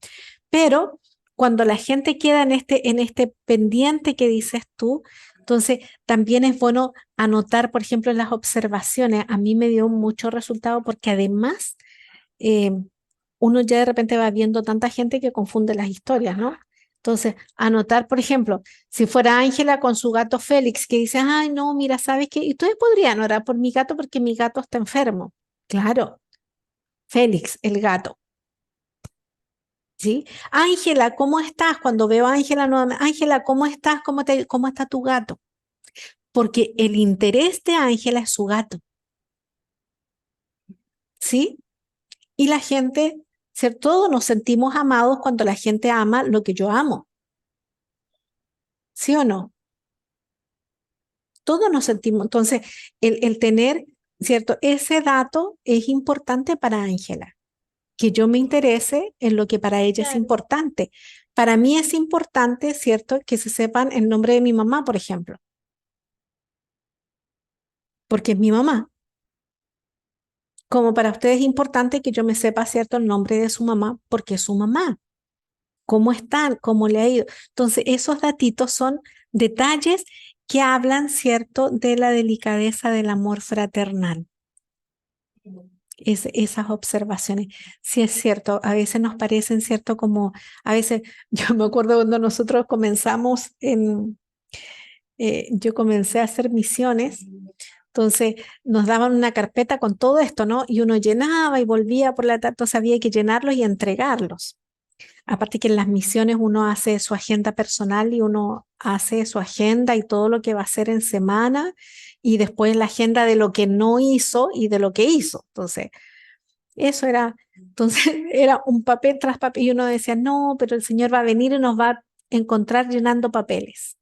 Pero cuando la gente queda en este pendiente que dices tú, entonces también es bueno anotar, por ejemplo, en las observaciones. A mí me dio mucho resultado porque además eh, uno ya de repente va viendo tanta gente que confunde las historias, ¿no? Entonces, anotar, por ejemplo, si fuera Ángela con su gato Félix, que dice, ay, no, mira, ¿sabes qué? Y ustedes podrían orar por mi gato porque mi gato está enfermo. Claro, Félix, el gato. ¿Sí? Ángela, ¿cómo estás? Cuando veo a Ángela nuevamente, Ángela, ¿cómo estás? ¿Cómo está tu gato? Porque el interés de Ángela es su gato, ¿sí? Y la gente, todos nos sentimos amados cuando la gente ama lo que yo amo, ¿sí o no? Todos nos sentimos, entonces, el tener, ¿cierto? Ese dato es importante para Ángela, que yo me interese en lo que para ella es Claro, importante. Para mí es importante, ¿cierto? Que se sepan el nombre de mi mamá, por ejemplo, porque es mi mamá. Como para ustedes es importante que yo me sepa, ¿cierto? El nombre de su mamá, porque es su mamá. ¿Cómo están? ¿Cómo le ha ido? Entonces, esos datitos son detalles que hablan, ¿cierto? De la delicadeza del amor fraternal. Esas observaciones. Sí es cierto, a veces nos parecen, ¿cierto? Como, a veces, yo me acuerdo cuando nosotros comenzamos yo comencé a hacer misiones, entonces nos daban una carpeta con todo esto, ¿no? Y uno llenaba y volvía por la tarde, entonces había que llenarlos y entregarlos. Aparte que en las misiones uno hace su agenda personal y uno hace su agenda y todo lo que va a hacer en semana y después la agenda de lo que no hizo y de lo que hizo. Entonces, entonces era un papel tras papel y uno decía, no, pero el Señor va a venir y nos va a encontrar llenando papeles.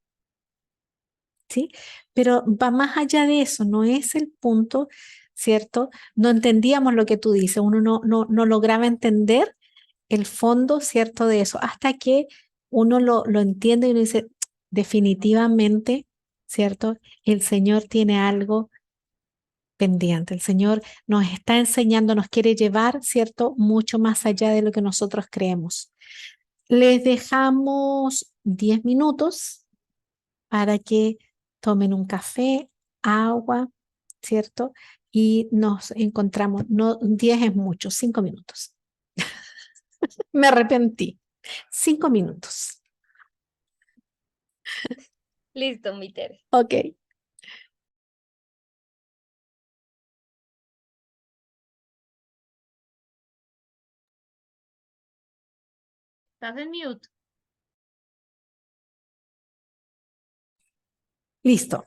¿Sí? Pero va más allá de eso, no es el punto, ¿cierto? No entendíamos lo que tú dices, uno no lograba entender el fondo, ¿cierto? De eso, hasta que uno lo entiende y uno dice, definitivamente, ¿cierto? El Señor tiene algo pendiente, el Señor nos está enseñando, nos quiere llevar, ¿cierto? Mucho más allá de lo que nosotros creemos. Les dejamos 10 minutos para que tomen un café, agua, ¿cierto? Y nos encontramos, no, 10 es mucho, 5 minutos. Me arrepentí. 5 minutos. Listo, mi Tere. Ok. Estás en mute. Listo.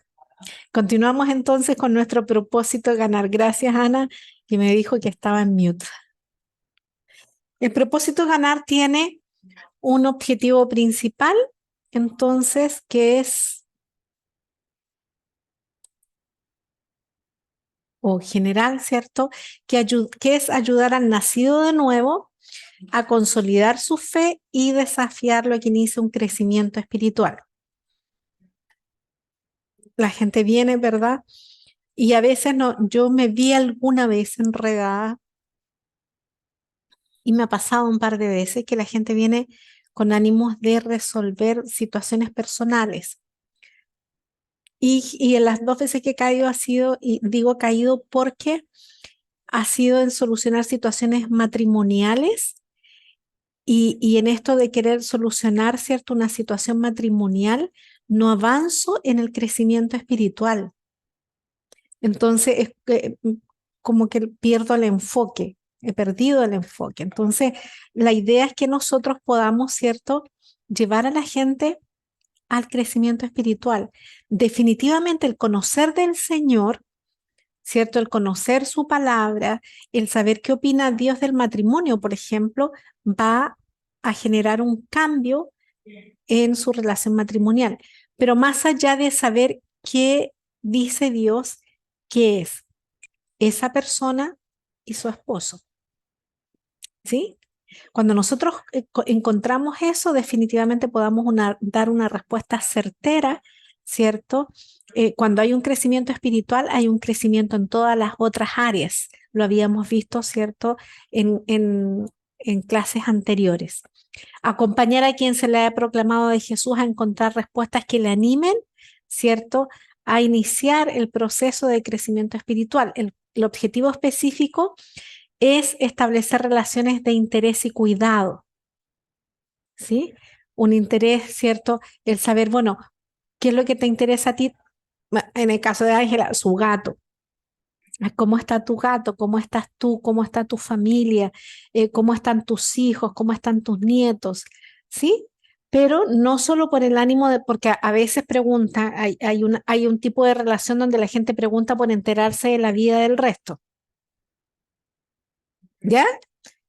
Continuamos entonces con nuestro propósito de ganar. Gracias, Ana, que me dijo que estaba en mute. El propósito de ganar tiene un objetivo principal, entonces, que es, o general, ¿cierto? Que es ayudar al nacido de nuevo a consolidar su fe y desafiarlo a que inicie un crecimiento espiritual. La gente viene, ¿verdad? Y a veces no, yo me vi alguna vez enredada y me ha pasado un par de veces que la gente viene con ánimos de resolver situaciones personales. Y en las 2 veces que he caído ha sido, y digo caído porque ha sido en solucionar situaciones matrimoniales y en esto de querer solucionar, ¿cierto? Una situación matrimonial, no avanzo en el crecimiento espiritual. Entonces, es como que pierdo el enfoque, he perdido el enfoque. Entonces, la idea es que nosotros podamos, ¿cierto?, llevar a la gente al crecimiento espiritual. Definitivamente el conocer del Señor, ¿cierto? El conocer su palabra, el saber qué opina Dios del matrimonio, por ejemplo, va a generar un cambio en su relación matrimonial. Pero más allá de saber qué dice Dios, ¿qué es esa persona y su esposo? ¿Sí? Cuando nosotros encontramos eso, definitivamente podamos dar una respuesta certera, ¿cierto? Cuando hay un crecimiento espiritual, hay un crecimiento en todas las otras áreas. Lo habíamos visto, ¿cierto? En clases anteriores. Acompañar a quien se le haya proclamado de Jesús a encontrar respuestas que le animen, ¿cierto?, a iniciar el proceso de crecimiento espiritual. El objetivo específico es establecer relaciones de interés y cuidado, ¿sí? Un interés, ¿cierto? El saber, bueno, ¿qué es lo que te interesa a ti? En el caso de Ángela, su gato. ¿Cómo está tu gato? ¿Cómo estás tú? ¿Cómo está tu familia? ¿Cómo están tus hijos? ¿Cómo están tus nietos? ¿Sí? Pero no solo por el ánimo de, porque a veces pregunta, hay un tipo de relación donde la gente pregunta por enterarse de la vida del resto. ¿Ya?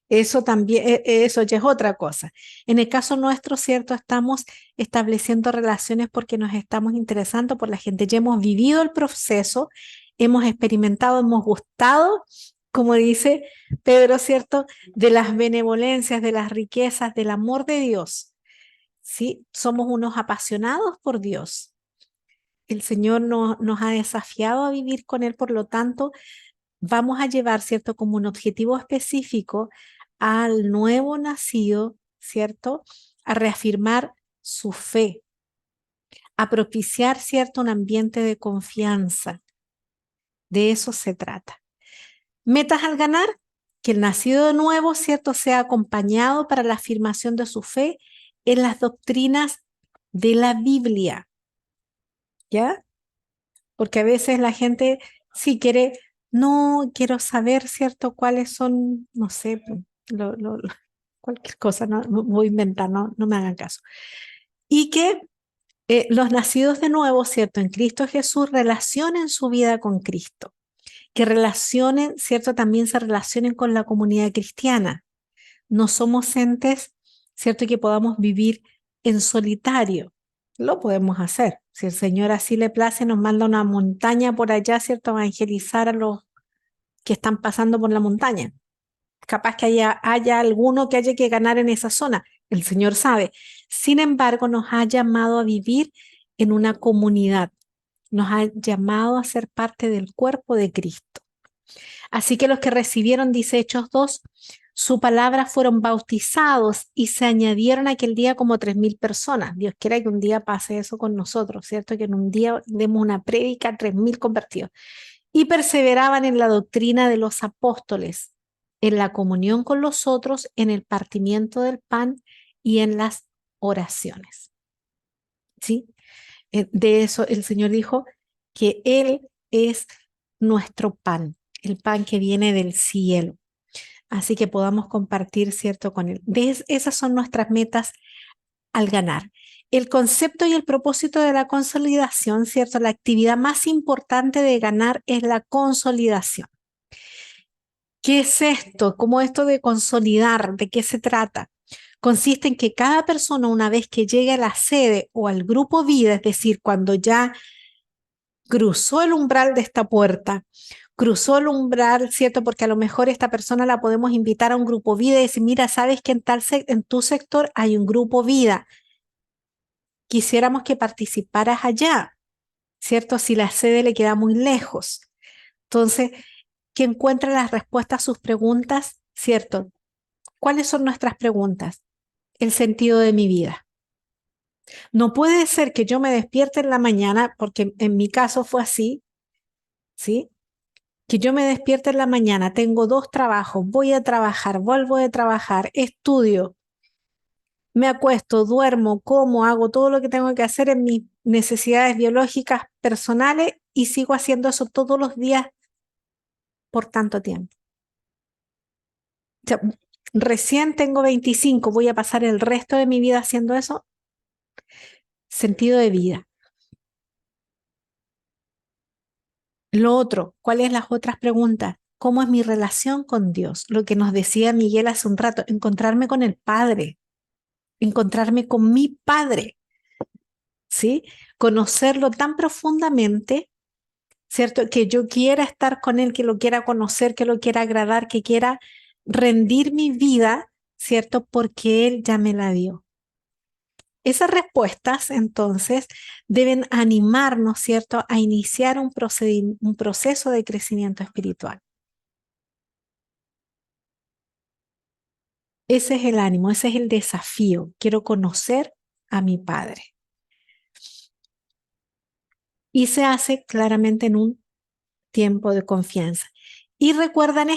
Eso también, eso ya es otra cosa. En el caso nuestro, ¿cierto? Estamos estableciendo relaciones porque nos estamos interesando por la gente. Ya hemos vivido el proceso, hemos experimentado, hemos gustado, como dice Pedro, ¿cierto? De las benevolencias, de las riquezas, del amor de Dios. ¿Sí? Somos unos apasionados por Dios. El Señor nos ha desafiado a vivir con Él, por lo tanto, vamos a llevar, ¿cierto?, como un objetivo específico al nuevo nacido, ¿cierto?, a reafirmar su fe, a propiciar, ¿cierto?, un ambiente de confianza. De eso se trata. Metas al ganar, que el nacido de nuevo, ¿cierto?, sea acompañado para la afirmación de su fe en las doctrinas de la Biblia. ¿Ya? Porque a veces la gente sí quiere, no quiero saber, ¿cierto?, cuáles son, no sé, cualquier cosa, no voy a inventar, no me hagan caso. Y que los nacidos de nuevo, ¿cierto? En Cristo Jesús relacionen su vida con Cristo, que relacionen, ¿cierto? También se relacionen con la comunidad cristiana. No somos entes, ¿cierto? Que podamos vivir en solitario. Lo podemos hacer. Si el Señor así le place, nos manda una montaña por allá, ¿cierto? A evangelizar a los que están pasando por la montaña. Capaz que haya alguno que haya que ganar en esa zona. El Señor sabe. Sin embargo, nos ha llamado a vivir en una comunidad. Nos ha llamado a ser parte del cuerpo de Cristo. Así que los que recibieron, dice Hechos 2, su palabra fueron bautizados y se añadieron aquel día como 3.000 personas. Dios quiera que un día pase eso con nosotros, ¿cierto? Que en un día demos una prédica a 3.000 convertidos. Y perseveraban en la doctrina de los apóstoles, en la comunión con los otros, en el partimiento del pan y en las oraciones. ¿Sí? De eso el Señor dijo que Él es nuestro pan, el pan que viene del cielo. Así que podamos compartir, ¿cierto? Con Él. Esas son nuestras metas al ganar. El concepto y el propósito de la consolidación, ¿cierto? La actividad más importante de ganar es la consolidación. ¿Qué es esto? ¿Cómo esto de consolidar? ¿De qué se trata? Consiste en que cada persona, una vez que llegue a la sede o al grupo vida, es decir, cuando ya cruzó el umbral de esta puerta, cruzó el umbral, ¿cierto? Porque a lo mejor esta persona la podemos invitar a un grupo vida y decir, mira, sabes que en tu sector hay un grupo vida. Quisiéramos que participaras allá, ¿cierto? Si la sede le queda muy lejos. Entonces, que encuentre las respuestas a sus preguntas, ¿cierto? ¿Cuáles son nuestras preguntas? El sentido de mi vida. No puede ser que yo me despierte en la mañana, porque en mi caso fue así, ¿sí? Que yo me despierte en la mañana, tengo 2 trabajos, voy a trabajar, vuelvo de trabajar, estudio, me acuesto, duermo, como, hago todo lo que tengo que hacer en mis necesidades biológicas personales y sigo haciendo eso todos los días por tanto tiempo. O sea, recién tengo 25, voy a pasar el resto de mi vida haciendo eso. Sentido de vida. Lo otro, ¿cuáles las otras preguntas? ¿Cómo es mi relación con Dios? Lo que nos decía Miguel hace un rato, encontrarme con el Padre, encontrarme con mi Padre, ¿sí? Conocerlo tan profundamente, ¿cierto? Que yo quiera estar con Él, que lo quiera conocer, que lo quiera agradar, que quiera rendir mi vida, ¿cierto? Porque Él ya me la dio. Esas respuestas, entonces, deben animarnos, ¿cierto?, a iniciar un proceso de crecimiento espiritual. Ese es el ánimo, ese es el desafío. Quiero conocer a mi Padre. Y se hace claramente en un tiempo de confianza. Y recuerdan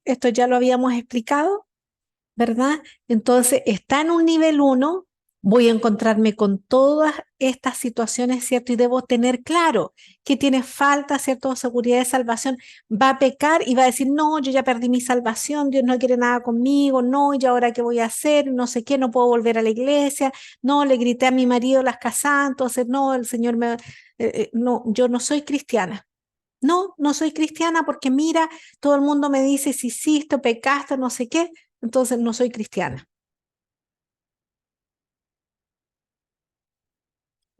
esto ya lo habíamos explicado, ¿verdad? Entonces, está en un nivel 1, voy a encontrarme con todas estas situaciones, ¿cierto? Y debo tener claro que tiene falta, ¿cierto? Seguridad de salvación. Va a pecar y va a decir, no, yo ya perdí mi salvación, Dios no quiere nada conmigo, no, ¿y ahora qué voy a hacer? No sé qué, no puedo volver a la iglesia, no, le grité a mi marido las casadas, entonces no, el Señor no, yo no soy cristiana. No soy cristiana porque mira, todo el mundo me dice si hiciste, pecaste, no sé qué, entonces no soy cristiana.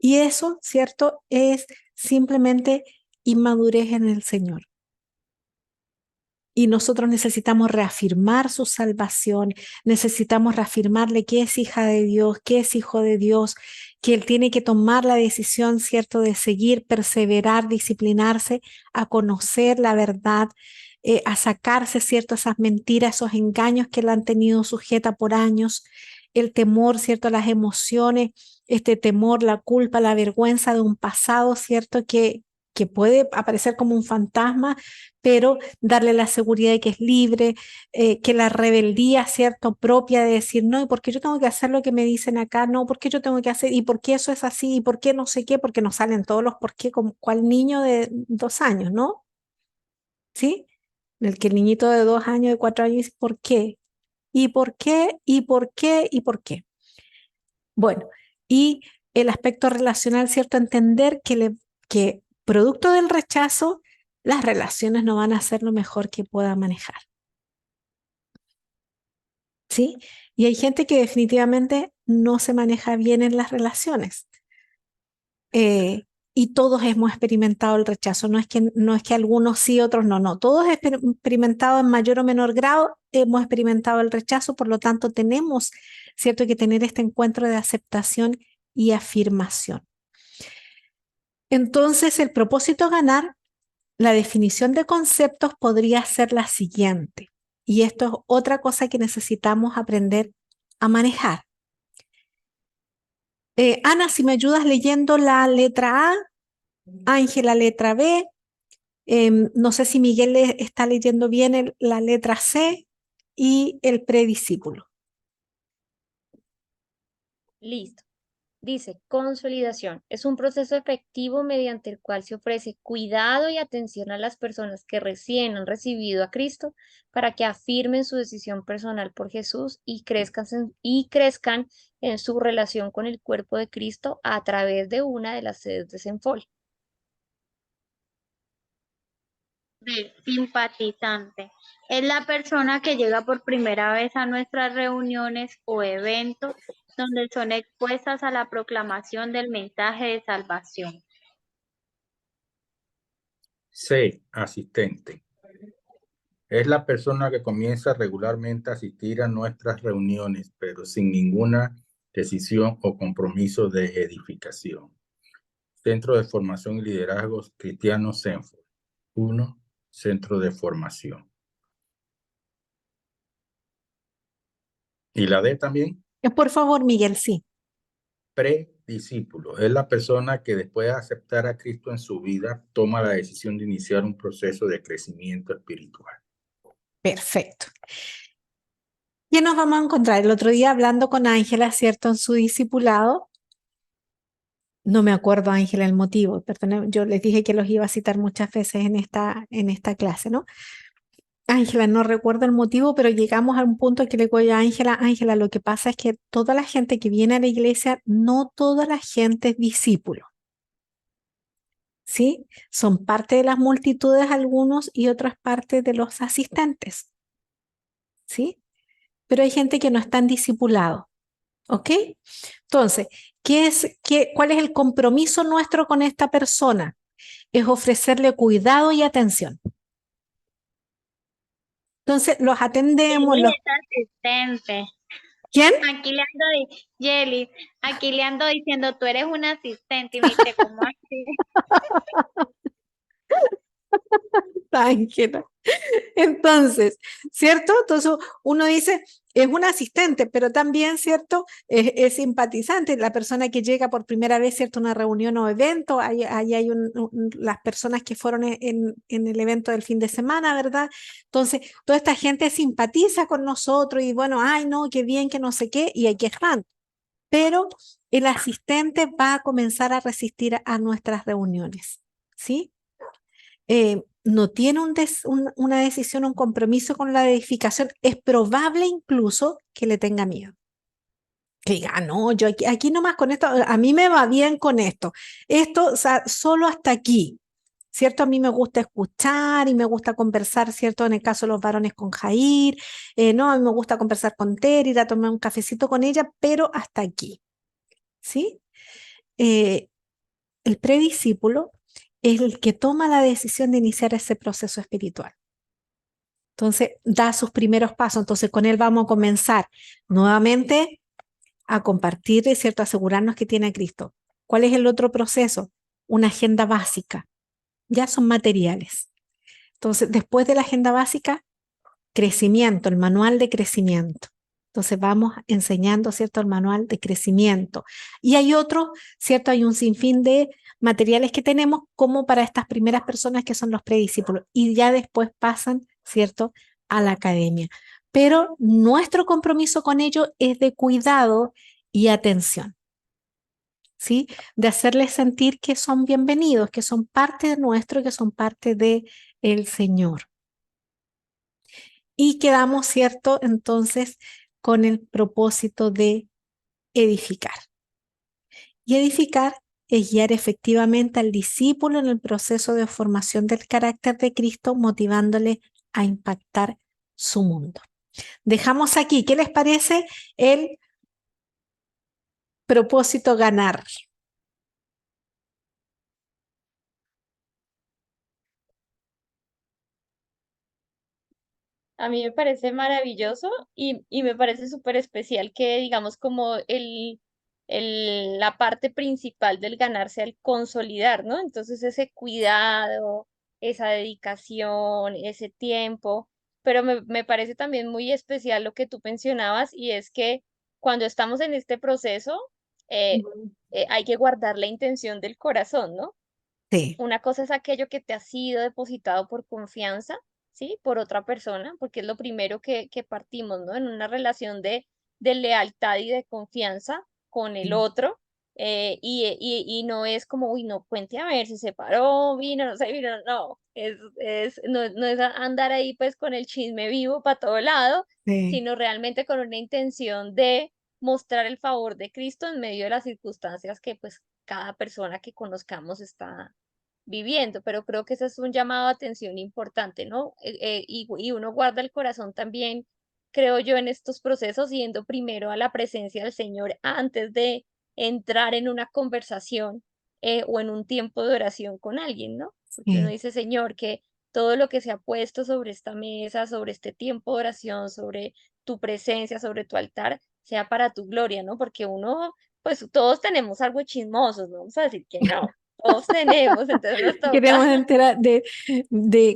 Y eso, ¿cierto?, es simplemente inmadurez en el Señor. Y nosotros necesitamos reafirmar su salvación, necesitamos reafirmarle que es hija de Dios, que es hijo de Dios, que Él tiene que tomar la decisión, ¿cierto?, de seguir, perseverar, disciplinarse, a conocer la verdad, a sacarse, ¿cierto?, esas mentiras, esos engaños que la han tenido sujeta por años, el temor, ¿cierto?, las emociones, este temor, la culpa, la vergüenza de un pasado, ¿cierto?, que puede aparecer como un fantasma, pero darle la seguridad de que es libre, que la rebeldía, ¿cierto?, propia de decir, no, ¿y por qué yo tengo que hacer lo que me dicen acá? No, ¿por qué yo tengo que hacer? ¿Y por qué eso es así? ¿Y por qué no sé qué? Porque nos salen todos los por qué, como cual niño de 2 años, ¿no? ¿Sí? El que el niñito de 2 años, de 4 años dice, ¿por qué? ¿Y por qué? ¿Y por qué? ¿Y por qué? Bueno, y el aspecto relacional, ¿cierto? Entender que producto del rechazo, las relaciones no van a ser lo mejor que pueda manejar. ¿Sí? Y hay gente que definitivamente no se maneja bien en las relaciones. Y todos hemos experimentado el rechazo. No es que algunos sí, otros no. No, todos hemos experimentado en mayor o menor grado, hemos experimentado el rechazo, por lo tanto tenemos, ¿cierto?, que tener este encuentro de aceptación y afirmación. Entonces, el propósito es ganar. La definición de conceptos podría ser la siguiente, y esto es otra cosa que necesitamos aprender a manejar. Ana, si me ayudas leyendo la letra A, Ángela letra B, no sé si Miguel está leyendo bien la letra C y el prediscípulo. Listo. Dice, consolidación. Es un proceso efectivo mediante el cual se ofrece cuidado y atención a las personas que recién han recibido a Cristo para que afirmen su decisión personal por Jesús y crezcan en su relación con el cuerpo de Cristo a través de una de las sedes de Senfol. De simpatizante. Es la persona que llega por primera vez a nuestras reuniones o eventos donde son expuestas a la proclamación del mensaje de salvación. C, asistente. Es la persona que comienza regularmente a asistir a nuestras reuniones, pero sin ninguna decisión o compromiso de edificación. Centro de Formación y Liderazgos Cristianos Senford. 1. Centro de Formación. ¿Y la D también? Por favor, Miguel, sí. Prediscípulo. Es la persona que después de aceptar a Cristo en su vida, toma la decisión de iniciar un proceso de crecimiento espiritual. Perfecto. ¿Qué nos vamos a encontrar? El otro día hablando con Ángela, ¿cierto? En su discipulado. No me acuerdo, Ángela, el motivo. Perdón, yo les dije que los iba a citar muchas veces en esta clase, ¿no? Ángela, no recuerdo el motivo, pero llegamos a un punto que le digo a Ángela, Ángela, lo que pasa es que toda la gente que viene a la iglesia, no toda la gente es discípulo. ¿Sí? Son parte de las multitudes algunos y otras partes de los asistentes. ¿Sí? Pero hay gente que no está en discipulado. ¿Ok? Entonces, ¿cuál es el compromiso nuestro con esta persona? Es ofrecerle cuidado y atención. Entonces, los atendemos. Yeli es asistente. ¿Quién? Yeli, aquí le ando diciendo, tú eres un asistente. Y me dice, ¿cómo así? Ángela. Entonces, ¿cierto? Entonces uno dice, es un asistente, pero también, ¿cierto? Es simpatizante, la persona que llega por primera vez, ¿cierto? A una reunión o evento, ahí hay las personas que fueron en el evento del fin de semana, ¿verdad? Entonces, toda esta gente simpatiza con nosotros y bueno, ay, no, qué bien, que no sé qué, y aquí están. Pero el asistente va a comenzar a resistir a nuestras reuniones, ¿sí? No tiene una decisión, un compromiso con la edificación, es probable incluso que le tenga miedo. Que diga, no, yo aquí nomás con esto, a mí me va bien con esto. Esto, o sea, solo hasta aquí, ¿cierto? A mí me gusta escuchar y me gusta conversar, ¿cierto? En el caso de los varones con Jair, no, a mí me gusta conversar con Terry, ir a tomar un cafecito con ella, pero hasta aquí, ¿sí? El prediscípulo es el que toma la decisión de iniciar ese proceso espiritual. Entonces, da sus primeros pasos. Entonces, con él vamos a comenzar nuevamente a compartir, ¿cierto? Asegurarnos que tiene a Cristo. ¿Cuál es el otro proceso? Una agenda básica. Ya son materiales. Entonces, después de la agenda básica, crecimiento, el manual de crecimiento. Entonces, vamos enseñando, ¿cierto? El manual de crecimiento. Y hay otro, ¿cierto? Hay un sinfín de materiales que tenemos como para estas primeras personas que son los prediscípulos. Y ya después pasan, ¿cierto?, a la academia. Pero nuestro compromiso con ello es de cuidado y atención, ¿sí? De hacerles sentir que son bienvenidos, que son parte de nuestro, que son parte del Señor. Y quedamos, ¿cierto? Entonces, con el propósito de edificar. Y edificar es guiar efectivamente al discípulo en el proceso de formación del carácter de Cristo, motivándole a impactar su mundo. Dejamos aquí, ¿qué les parece el propósito ganar? A mí me parece maravilloso y me parece súper especial que, digamos, como la parte principal del ganarse al consolidar, ¿no? Entonces ese cuidado, esa dedicación, ese tiempo, pero me parece también muy especial lo que tú mencionabas y es que cuando estamos en este proceso, eh, hay que guardar la intención del corazón, ¿no? Sí, Una cosa es aquello que te ha sido depositado por confianza, ¿sí? Por otra persona, porque es lo primero que partimos, ¿no? En una relación de lealtad y de confianza con el sí, otro. Y no es como, uy, no, cuente a ver, se separó, vino, no sé, vino, no, no es andar ahí pues con el chisme vivo para todo lado, sí. sino realmente con una intención de mostrar el favor de Cristo en medio de las circunstancias que pues cada persona que conozcamos está viviendo, pero creo que ese es un llamado de atención importante, ¿no? Y uno guarda el corazón también, creo yo, en estos procesos, yendo primero a la presencia del Señor antes de entrar en una conversación o en un tiempo de oración con alguien, ¿no? Porque uno Sí. dice, Señor, que todo lo que se ha puesto sobre esta mesa, sobre este tiempo de oración, sobre tu presencia, sobre tu altar, sea para tu gloria, ¿no? Porque uno, pues todos tenemos algo chismosos, no vamos a decir que no. Todos tenemos, entonces nos Queremos toca. enterar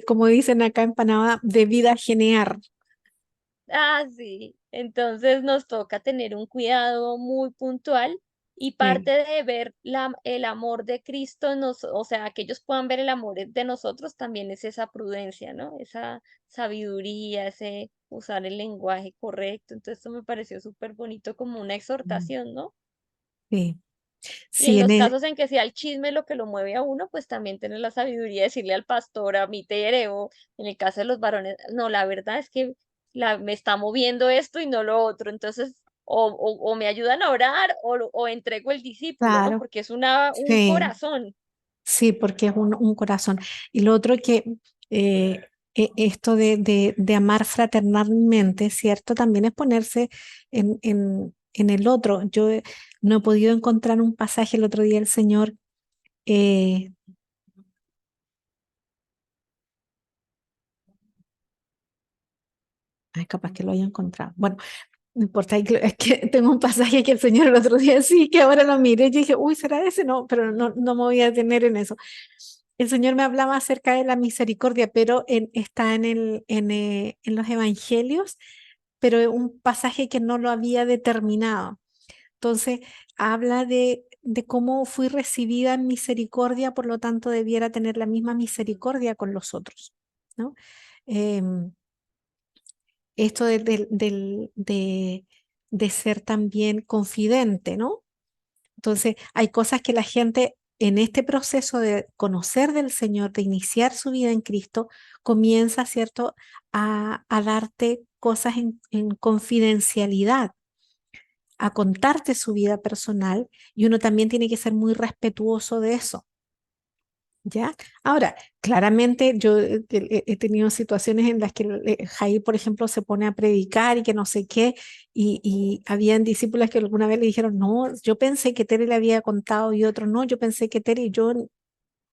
como dicen acá en Panamá, de vida genear. Ah, sí. Entonces nos toca tener un cuidado muy puntual y parte Sí, de ver el amor de Cristo, o sea, que ellos puedan ver el amor de nosotros también es esa prudencia, ¿no? Esa sabiduría, ese usar el lenguaje correcto. Entonces esto me pareció súper bonito como una exhortación, ¿no? sí, Y en sí, los casos en que sea el chisme lo que lo mueve a uno, pues también tener la sabiduría de decirle al pastor, a mi tere, o en el caso de los varones, no, la verdad es que me está moviendo esto y no lo otro. Entonces, o me ayudan a orar o entrego el discípulo, ¿no? claro, Porque es un sí, corazón. sí, porque es un corazón. Y lo otro que esto de amar fraternalmente, ¿cierto? También es ponerse en el otro. Yo no he podido encontrar un pasaje el otro día el Señor. eh, Ay, capaz que lo haya encontrado. Bueno, no importa, es que tengo un pasaje que el Señor el otro día sí, que ahora lo miré y dije, uy, ¿será ese? No, pero no me voy a detener en eso. El Señor me hablaba acerca de la misericordia, pero está en los evangelios, pero es un pasaje que no lo había determinado. Entonces, habla de cómo fui recibida en misericordia, por lo tanto, debiera tener la misma misericordia con los otros, ¿no? Em, Esto de ser también confidente, ¿no? Entonces, hay cosas que la gente en este proceso de conocer del Señor, de iniciar su vida en Cristo, comienza, ¿cierto?, a darte cosas en confidencialidad, a contarte su vida personal, y uno también tiene que ser muy respetuoso de eso. ¿Ya? Ahora, claramente yo he tenido situaciones en las que Jair, por ejemplo, se pone a predicar y que no sé qué, y habían discípulas que alguna vez le dijeron, no, yo pensé que Tere le había contado, y otros, no, yo pensé que Tere, y yo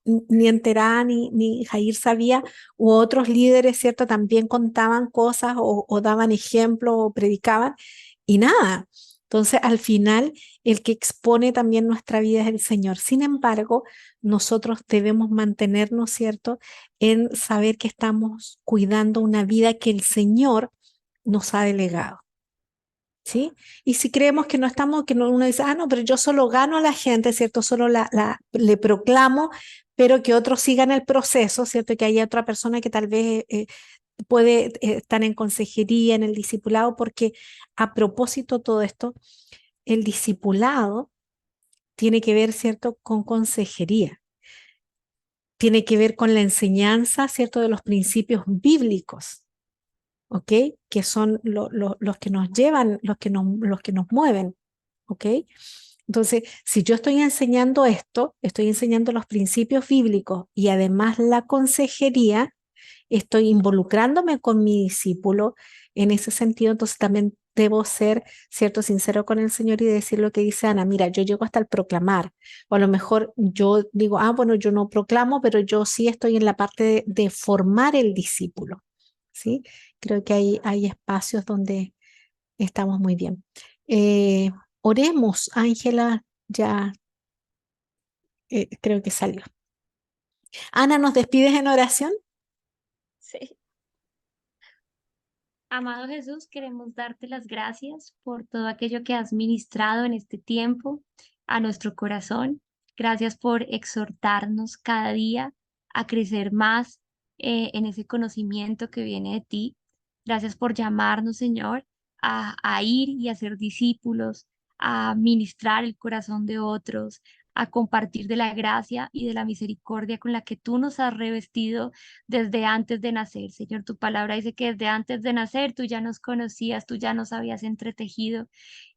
ni enterada ni Jair sabía, u otros líderes, ¿cierto? También contaban cosas o daban ejemplos o predicaban, y nada. Entonces, al final, el que expone también nuestra vida es el Señor. Sin embargo, nosotros debemos mantenernos, ¿cierto?, en saber que estamos cuidando una vida que el Señor nos ha delegado. ¿Sí? Y si creemos que no estamos, que uno dice, ah, no, pero yo solo gano a la gente, ¿cierto? Solo le proclamo, pero que otros sigan el proceso, ¿cierto? Que haya otra persona que tal vez puede estar en consejería, en el discipulado, porque a propósito todo esto, el discipulado tiene que ver, ¿cierto?, con consejería, tiene que ver con la enseñanza, ¿cierto?, de los principios bíblicos. ¿ok? Que son los que nos llevan, los que nos mueven, ¿ok? Entonces, si yo estoy enseñando esto, estoy enseñando los principios bíblicos y además la consejería, estoy involucrándome con mi discípulo en ese sentido, entonces también debo ser, cierto, sincero con el Señor y decir lo que dice Ana, mira, yo llego hasta el proclamar, o a lo mejor yo digo, bueno, yo no proclamo, pero yo sí estoy en la parte de formar el discípulo, ¿sí? Creo que hay espacios donde estamos muy bien. Oremos, Ángela ya creo que salió. Ana, ¿nos despides en oración? Sí. Amado Jesús, queremos darte las gracias por todo aquello que has ministrado en este tiempo a nuestro corazón. Gracias por exhortarnos cada día a crecer más en ese conocimiento que viene de ti. Gracias por llamarnos, Señor, a ir y a ser discípulos, a ministrar el corazón de otros, a compartir de la gracia y de la misericordia con la que tú nos has revestido desde antes de nacer. Señor, tu palabra dice que desde antes de nacer tú ya nos conocías, tú ya nos habías entretejido.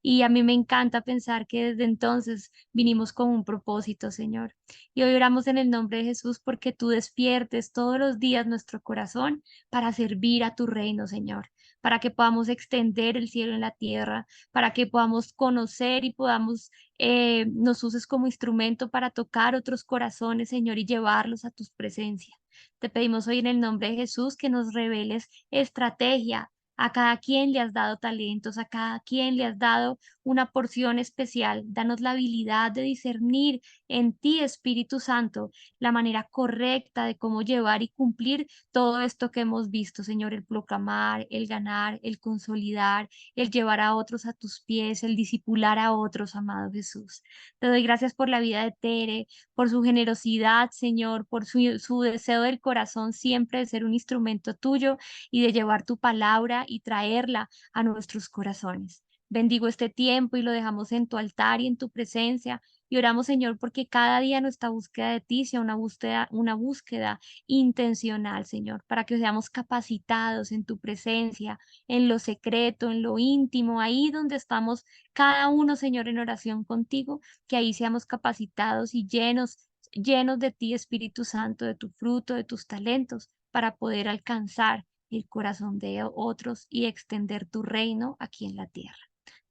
Y a mí me encanta pensar que desde entonces vinimos con un propósito, Señor. Y hoy oramos en el nombre de Jesús porque tú despiertes todos los días nuestro corazón para servir a tu reino, Señor, para que podamos extender el cielo en la tierra, para que podamos conocer y podamos, nos uses como instrumento para tocar otros corazones, Señor, y llevarlos a tus presencias. Te pedimos hoy en el nombre de Jesús que nos reveles estrategia. A cada quien le has dado talentos, a cada quien le has dado una porción especial. Danos la habilidad de discernir en ti, Espíritu Santo, la manera correcta de cómo llevar y cumplir todo esto que hemos visto, Señor, el proclamar, el ganar, el consolidar, el llevar a otros a tus pies, el discipular a otros, amado Jesús. Te doy gracias por la vida de Tere, por su generosidad, Señor, por su deseo del corazón siempre de ser un instrumento tuyo y de llevar tu palabra y traerla a nuestros corazones. Bendigo este tiempo y lo dejamos en tu altar y en tu presencia. Y oramos, Señor, porque cada día nuestra búsqueda de ti sea una búsqueda intencional, Señor, para que seamos capacitados en tu presencia, en lo secreto, en lo íntimo, ahí donde estamos cada uno, Señor, en oración contigo, que ahí seamos capacitados y llenos de ti, Espíritu Santo, de tu fruto, de tus talentos, para poder alcanzar el corazón de otros y extender tu reino aquí en la tierra.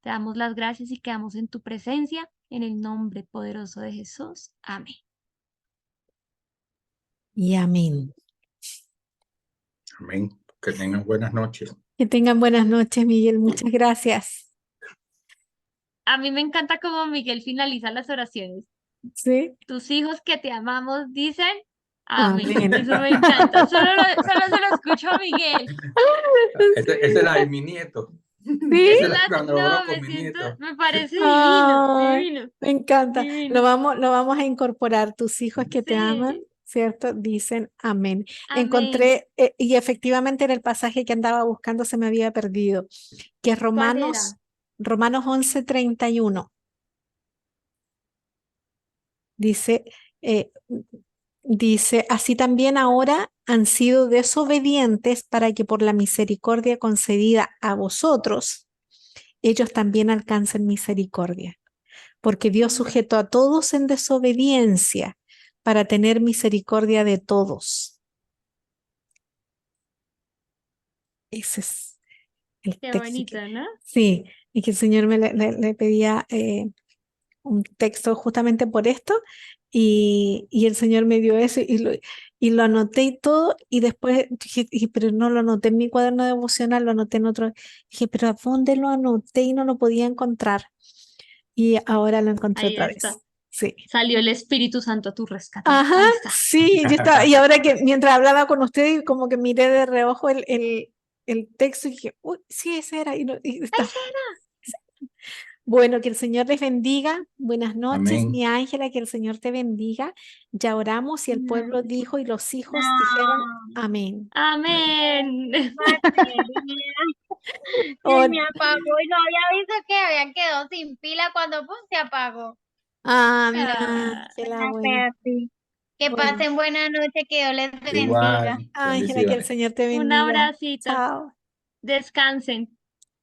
Te damos las gracias y quedamos en tu presencia, en el nombre poderoso de Jesús. Amén. Y amén. Amén. Que tengan buenas noches. Que tengan buenas noches, Miguel. Muchas gracias. A mí me encanta cómo Miguel finaliza las oraciones. Sí. Tus hijos que te amamos dicen amén. Amén. Eso me encanta. Solo se lo escucho a Miguel. Esa es la de mi nieto. ¿Sí? Esa es la cuando No, hablo con mi nieto. me parece Ay, divino. me encanta. Divino. Lo vamos a incorporar. Tus hijos que te aman, Sí, ¿cierto? Dicen amén. amén. Encontré, y efectivamente en el pasaje que andaba buscando se me había perdido, que es ¿Cuál era? Romanos 11:31. Dice, dice, así también ahora han sido desobedientes para que por la misericordia concedida a vosotros, ellos también alcancen misericordia. Porque Dios sujetó a todos en desobediencia para tener misericordia de todos. Ese es el Qué texto. bonito, ¿no? Sí, y que el Señor le pedía un texto justamente por esto, y el Señor me dio eso y lo anoté y todo, y después dije, pero no lo anoté en mi cuaderno devocional, lo anoté en otro. Dije, pero ¿a dónde lo anoté? Y no lo podía encontrar. Y ahora lo encontré Ahí otra está. vez. Sí. Salió el Espíritu Santo a tu rescate. Ajá, Ahí está. sí, yo estaba, y ahora que mientras hablaba con usted, como que miré de reojo el texto y dije, uy, sí, ese era, y está. Bueno, que el Señor les bendiga. Buenas noches, Amén. mi Ángela, que el Señor te bendiga. Ya oramos y el pueblo dijo y los hijos dijeron amén. Amén. Batería. Oh, Se me apagó y no había visto que habían quedado sin pila cuando ¡pum! Se apagó. mi Ah, Ángela, La bueno, perdí. Que bueno. pasen buena noche, que Dios les bendiga. Igual, Ángela, que el bendiciones. Señor te un bendiga. abracito. Chao. Descansen.